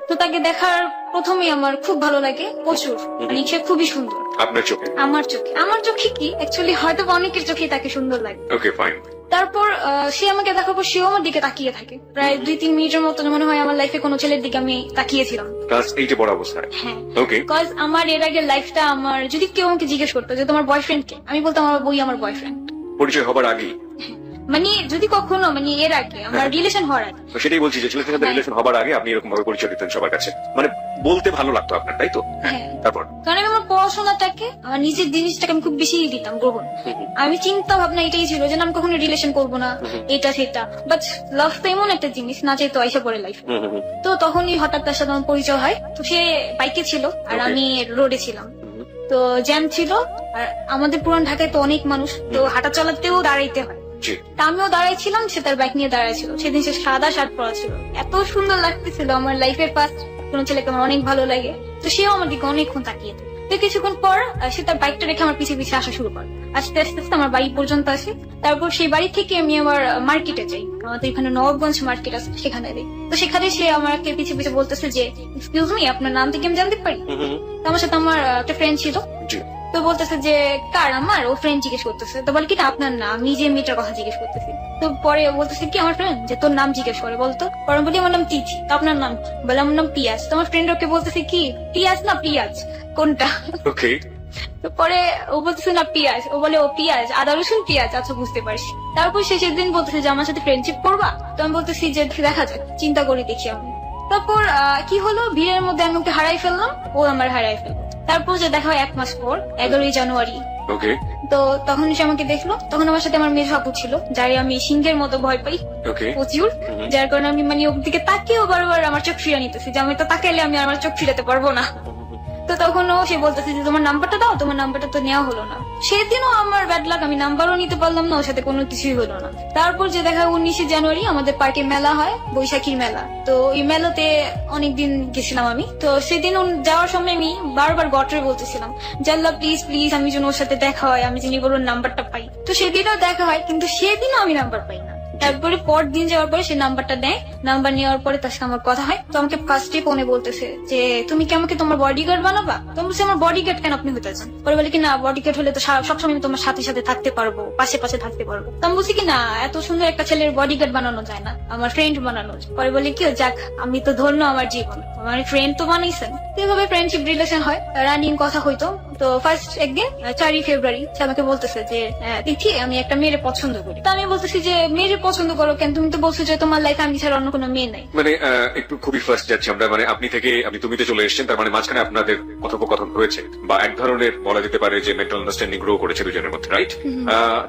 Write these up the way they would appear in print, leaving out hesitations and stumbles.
তো তাকে দেখার প্রথমেই আমার খুব ভালো লাগে প্রচুর, মানে সে খুবই সুন্দর। আপনার চোখে? আমার চোখে কি অ্যাকচুয়ালি হয়তো অনেকের চোখেই তাকে সুন্দর লাগে। Okay fine. তারপর সে আমাকে দেখার পর সেও আমার দিকে তাকিয়ে থাকে প্রায় 2-3 মিনিটের মতো, মনে হয় আমার লাইফে কোনো ছেলের দিকে আমি তাকিয়েছিলাম। ক্লাস 8 পড়া অবস্থায়? হ্যাঁ। ওকে। বিকজ আমার এর আগের লাইফটা, আমার যদি কেউ আমাকে জিজ্ঞেস করতো যে তোমার বয়ফ্রেন্ড কে, আমি বলতাম আমার বই আমার বয়ফ্রেন্ড। পরিচয় হবার আগে? মানে যদি কখনো মানে এর আগে আমার রিলেশন হওয়ার আগে। তো সেটাই বলছি যে ছেলেদের সাথে রিলেশন হবার আগে আপনি এরকম ভাবে পরিচয় দিতেন সবার কাছে, মানে বলতে ভালো লাগতো আপনার, তাই তো? হ্যাঁ। তারপর? কারণ আমি আমার পড়াশোনাটাকে, আমার নিজের জিনিসটাকে আমি খুব বেশি দিতাম গ্রহণ। আমি চিন্তা ভাবনা এটাই ছিল যে না, আমি কখনো রিলেশন করবো না, এটা সেটা। বাট লাভ তো এমন একটা জিনিস, না চাইতো আইসা পড়ে লাইফ। তো তখনই হঠাৎ তার সাথে আমার পরিচয় হয়। তো সে বাইকে ছিল আর আমি রোডে ছিলাম। তো জ্যাম ছিল আর আমাদের পুরান ঢাকায় তো অনেক মানুষ, তো হাঁটা চলাতেও দাঁড়াইতে হয়। তা আমিও দাঁড়াইছিলাম, সে তার বাইক নিয়ে দাঁড়াইছিল। সেদিন সে সাদা শার্ট পরা ছিল, এত সুন্দর লাগতেছিল। আমার লাইফের ফার্স্ট কোন ছেলেকে আমার অনেক ভালো লাগে। তো সেও আমার দিকে অনেকক্ষণ তাকিয়ে থাকে। তো কিছুক্ষণ পর সে তার বাইকটা রেখে আমার পিছিয়ে পিছিয়ে আসা শুরু করে। আস্তে আস্তে আস্তে আমার বাড়ি পর্যন্ত আসে। তারপর সেই বাড়ি থেকে আমি আবার মার্কেটে যাই, আমাদের এখানে নবাবগঞ্জ মার্কেট আছে, সেখানে যাই। তো সেখানে সে আমাকে পিছিয়ে পিছিয়ে বলতেছে যে এক্সকিউজ মি, আপনার নাম থেকে আমি জানতে পারি? তো আমার সাথে আমার একটা ফ্রেন্ড ছিল, তো বলতেছে যে কার? আমার। ও ফ্রেন্ড জিজ্ঞেস করতেছে। তো বল কি আপনার নাম? আমি যে মেয়েটার কথা জিজ্ঞেস করতেছি। তো পরে বলতেছে কি আমার ফ্রেন্ড যে তোর নাম জিজ্ঞেস করে বলতো। পরে বলি আমার নাম তিথি। তো আপনার নাম কি? বলে আমার নাম পিয়াজ। তো আমার ফ্রেন্ড ওকে বলতেছে কি পিয়াজ না পিয়াজ কোনটা? ওকে। তো পরে ও বলতেছে না পিয়াজ। ও বলে ও পিয়াজ, আদা রসুন পেঁয়াজ। আচ্ছা বুঝতে পারছি। তারপর সে সেদিন বলতেছে যে আমার সাথে ফ্রেন্ডশিপ করবা। তো আমি বলতেছি যে দেখা যাক, চিন্তা করি দেখি আমি। তারপর কি হলো, ভিড়ের মধ্যে আমি ওকে হারাই ফেললাম, ও আমার হারাই ফেললো। তারপর যে দেখা হয় 1 মাস পর 11ই জানুয়ারি। ওকে। তো তখন সে আমাকে দেখলো। তখন আমার সাথে আমার মেয়ে আপু ছিল, যারে আমি সিংহের মতো ভয় পাই ওকে। প্রচুর। যার কারণে আমি মানে ওর দিকে তাকিয়েও বারবার আমার চোখ ফিরিয়ে নিতেছি, যে আমি তো তাকাইলে আমি আমার চোখ ফিরাতে পারবো না। তো তখনও সে বলতেছে যে তোমার নাম্বারটা দাও, তোমার নাম্বারটা তো নেওয়া হলো না। সেদিনও আমার ব্যাড লাক, আমি নাম্বারও নিতে পারলাম না, ওর সাথে কোনো কিছুই হলো না। তারপর যে দেখা 19শে জানুয়ারি আমাদের পার্কে মেলা হয়, বৈশাখীর মেলা। তো এই মেলাতে অনেকদিন গেছিলাম আমি। তো সেদিন যাওয়ার সময় আমি বারবার গটরে বলতেছিলাম যে আল্লাহ প্লিজ প্লিজ আমি যেন ওর সাথে দেখা হয়, আমি যেন ওর নাম্বারটা পাই। তো সেদিনও দেখা হয়, কিন্তু সেদিনও আমি নাম্বার পাই না। তারপরে পর দিন যাওয়ার পরে সে নাম্বারটা দেয়। নাম্বার নেওয়ার পরে তার সাথে আমার কথা হয়। তো আমাকে ফার্স্টে ফোনে বলতেছে যে তুমি কি আমাকে তোমার বডিগার্ড বানাবা? তো আমি বলছি আমার বডিগার্ড কেন আপনি হতে চান? পরে বলে কি না, বডিগার্ড হলে তো সবসময় আমি তোমার সাথে সাথে থাকতে পারবো, পাশে পাশে থাকতে পারবো। তো আমি বলছি কি না, এত সুন্দর একটা ছেলের বডিগার্ড বানানো যায় না, আমার ফ্রেন্ড বানানো যায়। পরে বলে কি যাক, আমি তো ধন্য আমার জীবন, আমার ফ্রেন্ড তো বানাইছেন। তো এভাবে ফ্রেন্ডশিপ রিলেশন হয়, রানিং কথা হইতো। তো ফার্স্ট একদিন 4ই ফেব্রুয়ারি সে আমাকে বলতেছে যে তিথি আমি একটা মেয়ের পছন্দ করি। তো আমি বলতেছি যে মেয়ের পছন্দ করো কেন? তুমি তো বলছো যে তোমার লাইফে আমি ছাড়া অন্য কোনো মেয়ে নাই। মানে একটু খুবই ফার্স্ট যাচ্ছি আমরা, মানে আপনি থেকে আপনি তুমিতে চলে এসেছেন, তার মানে মাঝখানে আপনাদের কথোপকথন হয়েছে বা এক ধরনের বলা যেতে পারে যে মেন্টাল আন্ডারস্ট্যান্ডিং গ্রো করেছে দুজনের মধ্যে, রাইট?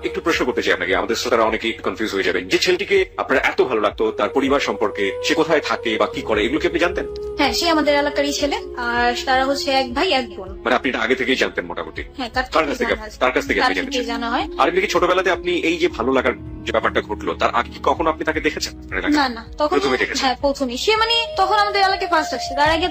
একটু প্রশ্ন করতে চাই আপনাকে, আমাদের শ্রোতারা অনেকেই কনফিউজ হয়ে যাবে। যে ছেলেটিকে আপনার এত ভালো লাগতো, তার পরিবার সম্পর্কে, সে কোথায় থাকে বা কি করে, এগুলো কি আপনি জানতেন? হ্যাঁ, সে আমাদের এলাকারই ছেলে, আর তারা হচ্ছে এক ভাই এক বোন। মানে আপনি এটা আগে থেকেই জানতেন মোটামুটি? হ্যাঁ, তার কাছ থেকে আপনি জেনেছেন? জানা হয়। আর এমনি কি ছোটবেলাতে আপনি এই যে ভালো লাগার যে ব্যাপারটা ঘটলো, তার আগে কি কখনো আপনি তাকে দেখেছেন? না না, তখন হ্যাঁ প্রথমে সে মানে তখন আমাদের এলাকায় ফার্স্ট আসছে। তার আগে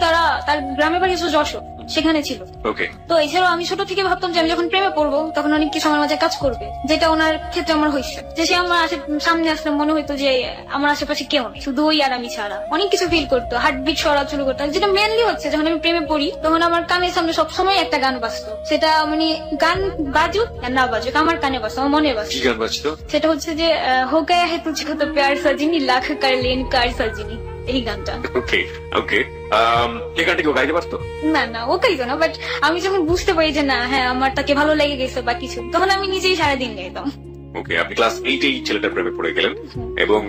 তার গ্রামের বাড়ি হচ্ছে যশোর, সেখানে ছিল। ওকে। তো এছাড়াও আমি ছোট থেকে ভাবতাম যে আমি যখন প্রেমে পড়বো তখন অনেক কিছু আমার মাঝে কাজ করবে, যেটা ওনার ক্ষেত্রে আমার হয়েছে। যে সে আমার সামনে আসলে মনে হইতো যে আমার আশেপাশে কেউ নেই, শুধু ওই আর আমি ছাড়া। অনেক কিছু ফিল করতো, হার্টবিট সরা শুরু করতো। যেটা মেনলি হচ্ছে যখন আমি প্রেমে পড়ি তখন আমার কানের সামনে সবসময় একটা গান বাজতো। সেটা মানে গান বাজুক আর না বাজুক আমার কানে বাজতো, আমার মনে বাজতো। কি গান বাজতো? সেটা হচ্ছে যে হো গায়া হে তুঝকো তো প্যার সাজিনি লাখ কার লেন কার সাজিনি, এই গানটা। ওকে ওকে। এই গানটা কি ও গাইতে পারতো? না না, ও গাইতো না। বাট আমি যখন বুঝতে পারি যে না হ্যাঁ আমার তাকে ভালো লেগে গেছে বা কিছু, তখন আমি নিজেই সারাদিন গাইতাম। ওকে, আপনি ক্লাস 8-এই ছেলেটার প্রেমে পড়ে গেলেন এবং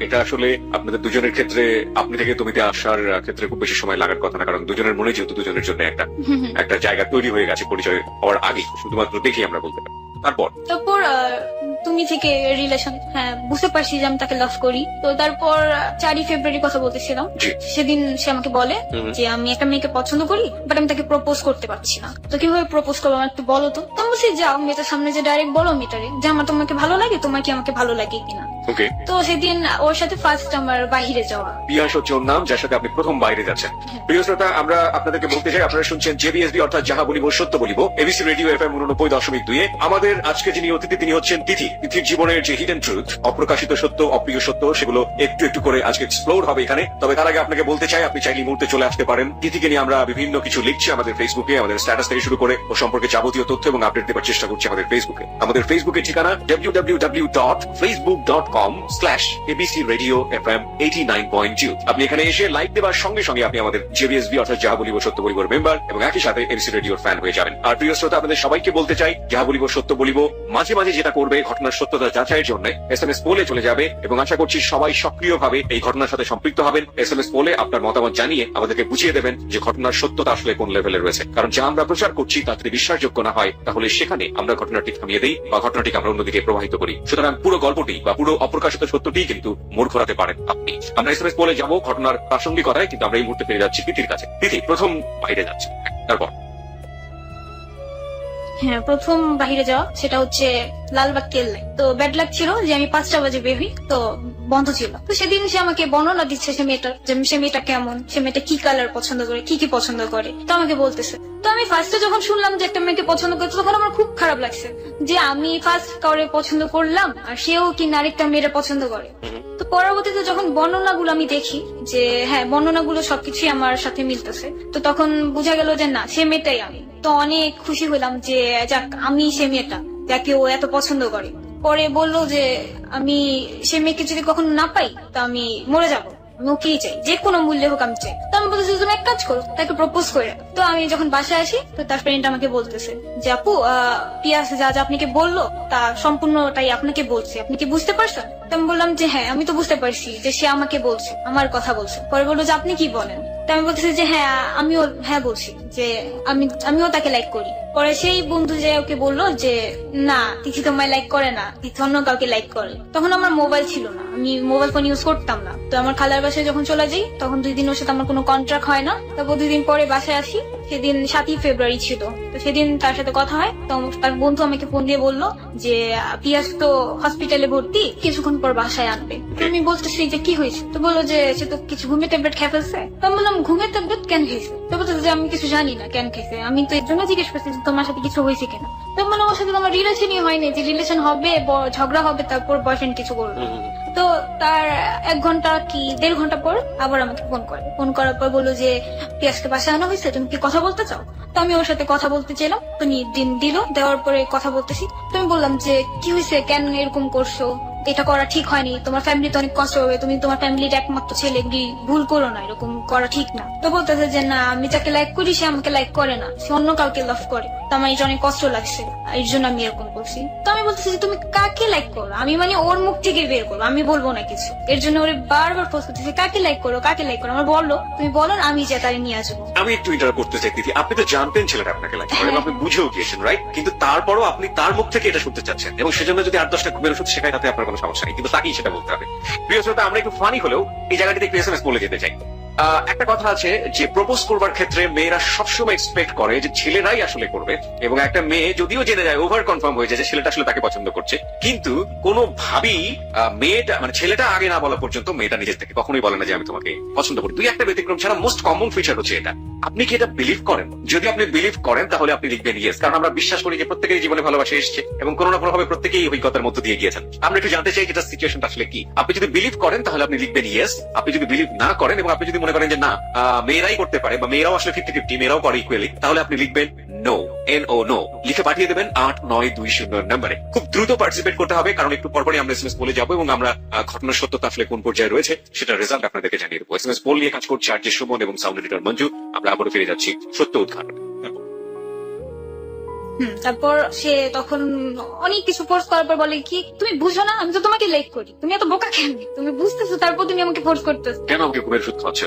এটা আসলে আপনাদের দুজনের ক্ষেত্রে আপনি থেকে তুমিতে আসার ক্ষেত্রে খুব বেশি সময় লাগার কথা না, কারণ দুজনের মনে যেহেতু দুজনের জন্য একটা জায়গা তৈরি হয়ে গেছে পরিচয় হওয়ার আগে, শুধুমাত্র দেখি আমরা বলতে পারি। তারপর তুমি থেকে রিলেশন, হ্যাঁ বুঝতে পারছি যে আমি তাকে লাভ করি। তো তারপর 4ই ফেব্রুয়ারি কথা বলতেছিলাম, সেদিন সে আমাকে বলে যে আমি একটা মেয়েকে পছন্দ করি, বাট আমি তাকে প্রপোজ করতে পারছি না। তো কিভাবে প্রপোজ করবো আমার একটু বলো তো। তো বলছি যাও মেয়েটার সামনে যে ডাইরেক্ট বলো মেয়েটারে যে আমার তোমাকে ভালো লাগে, তোমার কি আমাকে ভালো লাগে কিনা। ওকে, তো সেদিন ওর সাথে ফার্স্ট আমার বাহিরে যাওয়া। পিয়াস হচ্ছে ওর নাম, যার সাথে আপনি প্রথম বাইরে যাচ্ছেন। প্রিয় শ্রোতা, আমরা আপনাদেরকে বলতে চাই, আপনারা শুনছেন জেবিএসবি অর্থাৎ যাহা বলিব সত্য বলিব, এবিসি রেডিও এফএম 89.2। আমাদের আজকে যিনি অতিথি তিনি হচ্ছেন তিথি। তিথির জীবনের যে হিডেন ট্রুথ, অপ্রকাশিত সত্য, অপ্রিয় সত্য, সেগুলো একটু একটু করে আজকে এক্সপ্লোর হবে এখানে। তবে তার আগে আপনাকে বলতে চাই, আপনি চাইলে এই মুহূর্তে চলে আসতে পারেন। তিথিকে নিয়ে আমরা বিভিন্ন কিছু লিখছি আমাদের ফেসবুকে, আমাদের স্ট্যাটাস থেকে শুরু করে ও সম্পর্কে যাবতীয় তথ্য এবং আপডেট দেওয়ার চেষ্টা করছি আমাদের ফেসবুকে। আমাদের ফেসবুকের ঠিকানা www.facebook.com/abcradiofm89.2। আপনি এখানে এসে লাইক দেওয়ার সঙ্গে সঙ্গে আপনি আমাদের জেবিএসবি অর্থাৎ যাহা বলিব সত্য বলিবর মেম্বার এবং একই সাথে এবিসি রেডিওর ফ্যান হয়ে যাবেন। আর প্রিয় শ্রোতা, আপনাদের সবাইকে বলতে চাই, যাহা বলিব সত্য বলিব মাঝে মাঝে যেটা করবে, ঘটনার সত্যতা যাচাইয়ের জন্য এসএমএস পোলে চলে যাবে এবং আশা করছি সবাই সক্রিয়ভাবে এই ঘটনার সাথে সম্পৃক্ত হবেন। এসএমএস পোলে আপনার মতামত জানিয়ে আমাদেরকে বুঝিয়ে দেবেন যে ঘটনার সত্যতা আসলে কোন লেভেলে রয়েছে। কারণ যা আমরা প্রচার করছি তা যদি বিশ্বাসযোগ্য না হয়, তাহলে সেখানে আমরা ঘটনাটি থামিয়ে দেই বা ঘটনাটিকে আমরা অন্যদিকে প্রবাহিত করি। সুতরাং পুরো গল্পটি বা পুরো অপ্রকাশিত সত্যটি কিন্তু মোড় ঘোরাতে পারেন আপনি। আমরা এসএমএস পোলে যাবো ঘটনার প্রাসঙ্গিকতায়, কিন্তু আমরা এই মুহূর্তে ফিরে যাচ্ছি তিথির কাছে। তিথি প্রথম বাইরে যাচ্ছে, তারপর? হ্যাঁ, প্রথম বাহিরে যাওয়া সেটা হচ্ছে লালবাগ কেল্লায়। তো ব্যাড লাক ছিল যে আমি 5টা বাজে বেবি, তো বন্ধ ছিল। তো সেদিন সে আমাকে বর্ণনা দিচ্ছে সে মেয়েটার, যে সে মেয়েটা কেমন, সে মেয়েটা কি কালার পছন্দ করে, কি কি পছন্দ করে, তো আমাকে বলতেছে। তো আমি ফার্স্টে যখন শুনলাম যে একটা মেয়েকে পছন্দ করছে, তখন আমার খুব খারাপ লাগছে যে আমি ফার্স্ট কাউরে পছন্দ করলাম আর সেও কি আরেকটা মেয়েটা পছন্দ করে। তো পরবর্তীতে যখন বর্ণনাগুলো আমি দেখি যে হ্যাঁ, বর্ণনাগুলো সবকিছুই আমার সাথে মিলতেছে, তো তখন বোঝা গেল যে না, সে মেয়েটাই আমি। তো অনেক খুশি হলাম যে যাক, আমি সে মেয়েটা যাকে ও এত পছন্দ করে। পরে বললো যে আমি সে মেয়েকে যদি কখনো না পাই তো আমি মরে যাবো, আমি ওকেই চাই, যে কোনো মূল্যে হোক আমি চাই। তো আমি বলতেছি তুমি এক কাজ করো, তাকে প্রপোজ করে। তো আমি যখন বাসায় আসি, তো তার ফ্রেন্ড আমাকে বলতেছে যে আপু, পিয়াস যা যা আপনাকে বললো তা সম্পূর্ণটাই আপনাকে বলছে, আপনি কি বুঝতে পারছেন? তো আমি বললাম যে হ্যাঁ, আমি তো বুঝতে পারছি যে সে আমাকে বলছে, আমার কথা বলছে। পরে বললো যে আপনি কি বলেন? তো আমি বলতেছি যে হ্যাঁ, আমিও হ্যাঁ বলছি যে আমিও তাকে লাইক করি। পরে সেই বন্ধু যে ওকে বললো যে না, তিথি তোমায় লাইক করে না, তিথি অন্য কাউকে লাইক করে। তখন আমার মোবাইল ছিল না, আমি মোবাইল ফোন ইউজ করতাম না। তো আমার খালার বাসায় যখন চলে যাই, তখন 2 দিন ওর সাথে আমার কোনো কন্ট্রাক্ট হয় না। তারপর 2 দিন পরে বাসায় আসি, সেদিন 7ই ফেব্রুয়ারি ছিল। তো সেদিন তার সাথে কথা হয়, তো তার বন্ধু আমাকে ফোন দিয়ে বললো যে পিয়াস তো হসপিটালে ভর্তি, কিছুক্ষণ পর বাসায় আনবে। তো আমি বলতেছি যে কি হয়েছে? তো বললো যে সে তো কিছু ঘুমের ট্যাবলেট খেয়ে ফেলছে। তো আমি বললাম ঘুমের ট্যাবলেট কেন খেয়েছে? তো বলতেছে যে আমি কিছু জানি না কেন খেয়েছে, আমি তো এর জন্য জিজ্ঞেস করছি যে তোমার সাথে কিছু হয়েছে কিনা। তো মানে ওর সাথে আমার রিলেশনই হয়নি, যে রিলেশন হবে, ঝগড়া হবে, তারপর বয়ফ্রেন্ড কিছু করবে। তো তার 1 ঘন্টা কি 1.5 ঘন্টা পর আবার আমাকে ফোন করে। ফোন করার পর বললো যে পিয়াসকে বাসায় আনা হয়েছে, তুমি কি কথা বলতে চাও? তো আমি ওর সাথে কথা বলতে চাইলাম, তো দিন দিল, দেওয়ার পরে কথা বলতেছি। তো আমি বললাম যে কি হয়েছে, কেন এরকম করছো, এটা করা ঠিক হয়নি, তোমার ফ্যামিলিতে অনেক কষ্ট হবে, তুমি তোমার ফ্যামিলির একমাত্র ছেলে, ভুল করো না, এরকম করা ঠিক না। তো বলতেছে যে না, আমি যাকে লাইক করি সে আমাকে লাইক করে না, সে অন্য কাউকে লাভ করে, তো আমার এটা অনেক কষ্ট লাগছে, এর জন্য আমি এরকম করছি। তো আমি বলতেছি যে তুমি কাকে লাইক করো, আমি মানে ওর মুখ থেকে বের করবো, আমি বলবো না কিছু। এর জন্য ওরে বারবার ফোর্স করতেছি কাকে লাইক করো, কাকে লাইক করো, আমার বললো, তুমি বলো, আমি যে তারে নিয়ে আসবো। আমি একটু ইন্টারাপ্ট করতে চাই দিদি, আপনি তো জানতেন ছেলেটা আপনাকে লাইক করে, আপনি বুঝেও গিয়েছেন, রাইট? কিন্তু তারপরও আপনি তার মুখ থেকে এটা শুনতে চাচ্ছেন, এবং সেজন্য যদি 8-10টা ঘুমের ওষুধ শেখায় তাতে আপনার কোনো সমস্যা নেই, কিন্তু তাকেই সেটা বলতে হবে। প্রিয় শ্রোতা, আমরা একটু ফানি হলেও এই জায়গাটিতে একটু এসএমএস বলে যেতে চাই। একটা কথা আছে যে প্রপোজ করবার ক্ষেত্রে মেয়েরা সবসময় এক্সপেক্ট করে যে ছেলেরাই আসলে করবে, এবং একটা মেয়ে যদিও জেনে যায়, ওভার কনফার্ম হয়ে যায় যে ছেলেটা আসলে তাকে পছন্দ করছে, কিন্তু কোনোভাবেই মেয়েটা মানে ছেলেটা আগে না বলা পর্যন্ত মেয়েটা নিজের থেকে কখনোই বলে না যে আমি তোমাকে পছন্দ করি। 2-1টা ব্যতিক্রম ছাড়া মোস্ট কমন ফিচার হচ্ছে এটা। আপনি কি এটা বিলিভ করেন? যদি আপনি বিলিভ করেন তাহলে আপনি লিখবেন ইয়েস, কারণ আমরা বিশ্বাস করি যে প্রত্যেকেরই জীবনে ভালোবাসা এসেছে এবং কোনো না কোনো ভাবে প্রত্যেকেই অভিজ্ঞতার মধ্যে দিয়ে গিয়েছেন। আমরা একটু জানতে চাই যেটা সিচুয়েশনটা আসলে কি। আপনি যদি বিলিভ করেন তাহলে আপনি লিখবেন ইয়েস, আপনি যদি বিলিভ না করেন এবং আপনি যদি মনে করেন যে না মেয়েরাই করতে পারে বা মেয়েরাও আসলে 50-50, মেয়েরাও করে ইকুয়ালি, তাহলে আপনি লিখবেন নো, NO নো লিখে পাঠিয়ে দেবেন 8920 নম্বরে। খুব দ্রুত পার্টিসিপেট করতে হবে, কারণ একটু পরপরই আমরা এসএমএস বলে যাবো এবং আমরা ঘটনার সত্যতা আসলে কোন পর্যায়ে রয়েছে সেটা রেজাল্ট আপনাদেরকে জানিয়ে দেবো। এসএমএস পোল নিয়ে কাজ করছে আরজে সুমন এবং সাউন্ড এডিটর মঞ্জু। আমরা আবারও ফিরে যাচ্ছি সত্য উদ্ঘাটন। তারপর সে তখন অনেক কিছু ফোর্স করার পর বলে কি তুমি বুঝো না, আমি তো তোমাকে লাইক করি, তুমি এত বোকা কেন, তুমি বুঝতেছো তারপর তুমি আমাকে ফোর্স করতেছো কেন? আমাকে ঘুমের ওষুধ খাওয়াচ্ছে।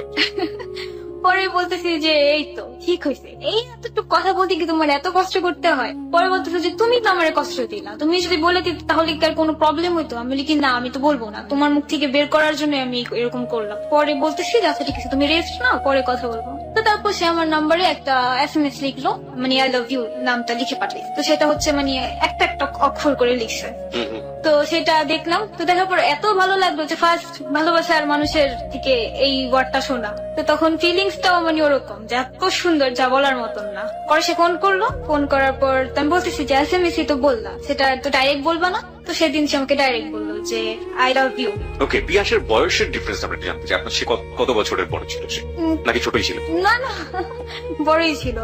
পরে বলতেছি যে এই তো ঠিক হয়েছে, এই এতটুকু কথা বলতে কি তোমার এত কষ্ট করতে হয়? পরে বলতেছে যে তুমি তো আমার কষ্ট দিলা, তুমি যদি বলে দিতে তাহলে কি আর কোনো প্রবলেম হইতো? আমি বলি কি না, আমি তো বলবো না, তোমার মুখ থেকে বের করার জন্য আমি এরকম করলাম। পরে বলতেছি যে আচ্ছা ঠিক আছে, তুমি রেস্ট নাও, পরে কথা বলবো। তো তারপর সে আমার নাম্বারে একটা এসএমএস লিখলো, মানে আই লাভ ইউ নামটা লিখে পাঠিয়েছে। তো সেটা হচ্ছে মানে একটা একটা অক্ষর করে লিখছে। তো সেটা দেখলাম, তো দেখার পর এত ভালো লাগলো যে ফার্স্ট ভালোবাসার মানুষের থেকে এই ওয়ার্ডটা শোনা। তো তখন ফিলিংসটাও মানে ওরকম যে এত সুন্দর যা বলার মতন না। পরে সে ফোন করলো, ফোন করার পর তো আমি বলতেছি যে SMS তো বললা, সেটা তো ডাইরেক্ট বলবা না। তো সেদিন সে আমাকে ডাইরেক্ট বললো যে আই লাভ ইউ। ওকে, পিয়াসের বয়সের ডিফারেন্স আমরা একটু জানতে চাই। আপনার সে কত বছরের বড় ছিল সে, নাকি ছোটই ছিল? না না, বড়ই ছিল।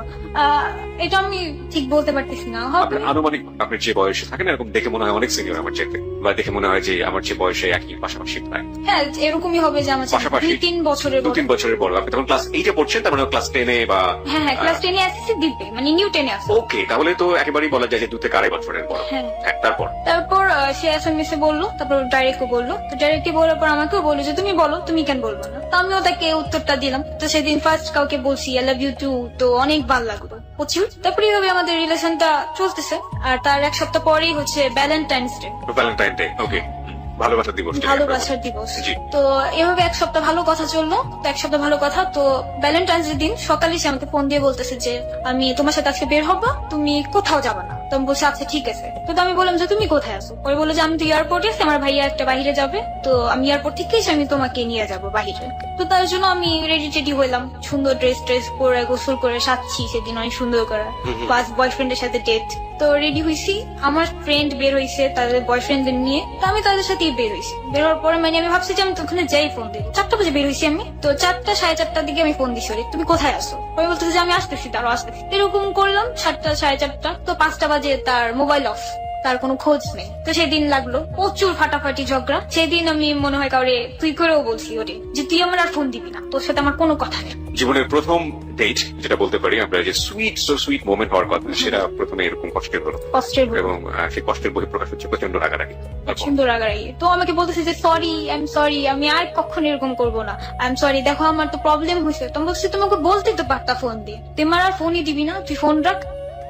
এটা আমি ঠিক বলতে পারতেছি না। আপনার আনুমানিক আপনার যে বয়সে থাকেন এরকম দেখে মনে হয় অনেক সিনিয়র আমার চেয়ে, বা দেখে মনে হয় যে আমার যে বয়সে একই পাশাপাশি প্রায়। হ্যাঁ, এরকমই হবে যে আমার পাশাপাশি 2-3 বছরের বড়। 2-3 বছরের বড়। আপনি তখন ক্লাস 8 এ পড়ছেন, তার মানে ক্লাস 10 এ বা হ্যাঁ, ক্লাস 10 এ এসএসসি দিবে, মানে নিউ 10 এ আছে। ওকে, তাহলে তো একেবারেই বলা যায় যে 2 থেকে 2.5 বছরের বড়। হ্যাঁ। তারপর সে SMS এ বললো, তারপর ডাইরেক্টও বললো। তো ডাইরেক্টলি বলার পর আমাকেও বললো যে তুমি বলো, তুমি কেন বলবো না। তো আমিও তাকে উত্তরটা দিলাম। তো সেদিন ফার্স্ট কাউকে বলছি আই লাভ ইউ টু, তো অনেক ভালো লাগলো প্রচুর। তারপরে এইভাবে আমাদের রিলেশনটা চলতেছে। আর তার এক সপ্তাহ পরেই হচ্ছে ভ্যালেন্টাইন্স ডে। ভ্যালেন্টাইন ডে, ওকে, ভালোবাসার দিবস। ভালোবাসার দিবস। জি। তো এভাবে এক সপ্তাহ ভালো কথা চললো। তো এক সপ্তাহ ভালো কথা, তো ভ্যালেন্টাইন্স ডে দিন সকালে সে আমাকে ফোন দিয়ে বলতেছে যে আমি তোমার সাথে আজকে বের হবো, তুমি কোথাও যাবা না। তো আমি বলছি আচ্ছা ঠিক আছে। তো আমি বললাম যে তুমি কোথায় আছো। পরে বললো যে আমি তো এয়ারপোর্টে আছি, আমার ভাইয়া একটা বাইরে যাবে, তো আমি এয়ারপোর্ট থেকে এসে আমি তোমাকে নিয়ে যাবো বাইরে। তো তার জন্য আমি রেডি টেডি হইলাম, সুন্দর ড্রেস পরে গোসল করে সাজছি সেদিন অনেক সুন্দর করে, প্লাস বয়ফ্রেন্ডের সাথে ডেট। তো রেডি হয়েছি, আমার ফ্রেন্ড বের হয়েছে তাদের বয়ফ্রেন্ডদের নিয়ে, তো আমি তাদের সাথেই বের হয়েছি। বের হওয়ার পরে মানে আমি ভাবছি যে আমি তো ওখানে যাই ফোন দিই। 4টা বাজে বের হয়েছি আমি, তো 4টা 4:30টার দিকে আমি ফোন দিছি, তুমি কোথায় আসো। পরে বলতেছে যে আমি আসতেছি, তারও আসতেছি। এরকম করলাম 4টা 4:30টা, তো 5টা বাজে তার মোবাইল অফ, তার কোনো খোঁজ নেই। তো সেদিন লাগলো প্রচুর ফাটাফাটি ঝগড়া। সেদিন আমি মনে হয় কাউরে তুই করেও বলছি ওরে যে তুই আমার আর ফোন দিবি না, তোর সাথে আমার কোনো কথা নেই। জীবনের প্রথম ডেট যেটা বলতে পারি আমরা, যে সুইট মোমেন্ট হওয়ার কথা, সেটা প্রথমে এরকম কষ্টের হলো, এবং সেই কষ্টের বহিঃপ্রকাশ হচ্ছে প্রচন্ড রাগারাগি। সুন্দর রাগারাগি। তো আমাকে বলতেছে যে সরি, আই এম সরি, আমি আর কখনো এরকম করবো না, আই এম সরি, দেখো আমার তো প্রবলেম হয়েছে। তো বলছি তোমাকে বলতেই তো পারতা ফোন দিয়ে, তুই আমার আর ফোনই দিবি না, তুই ফোন রাখ।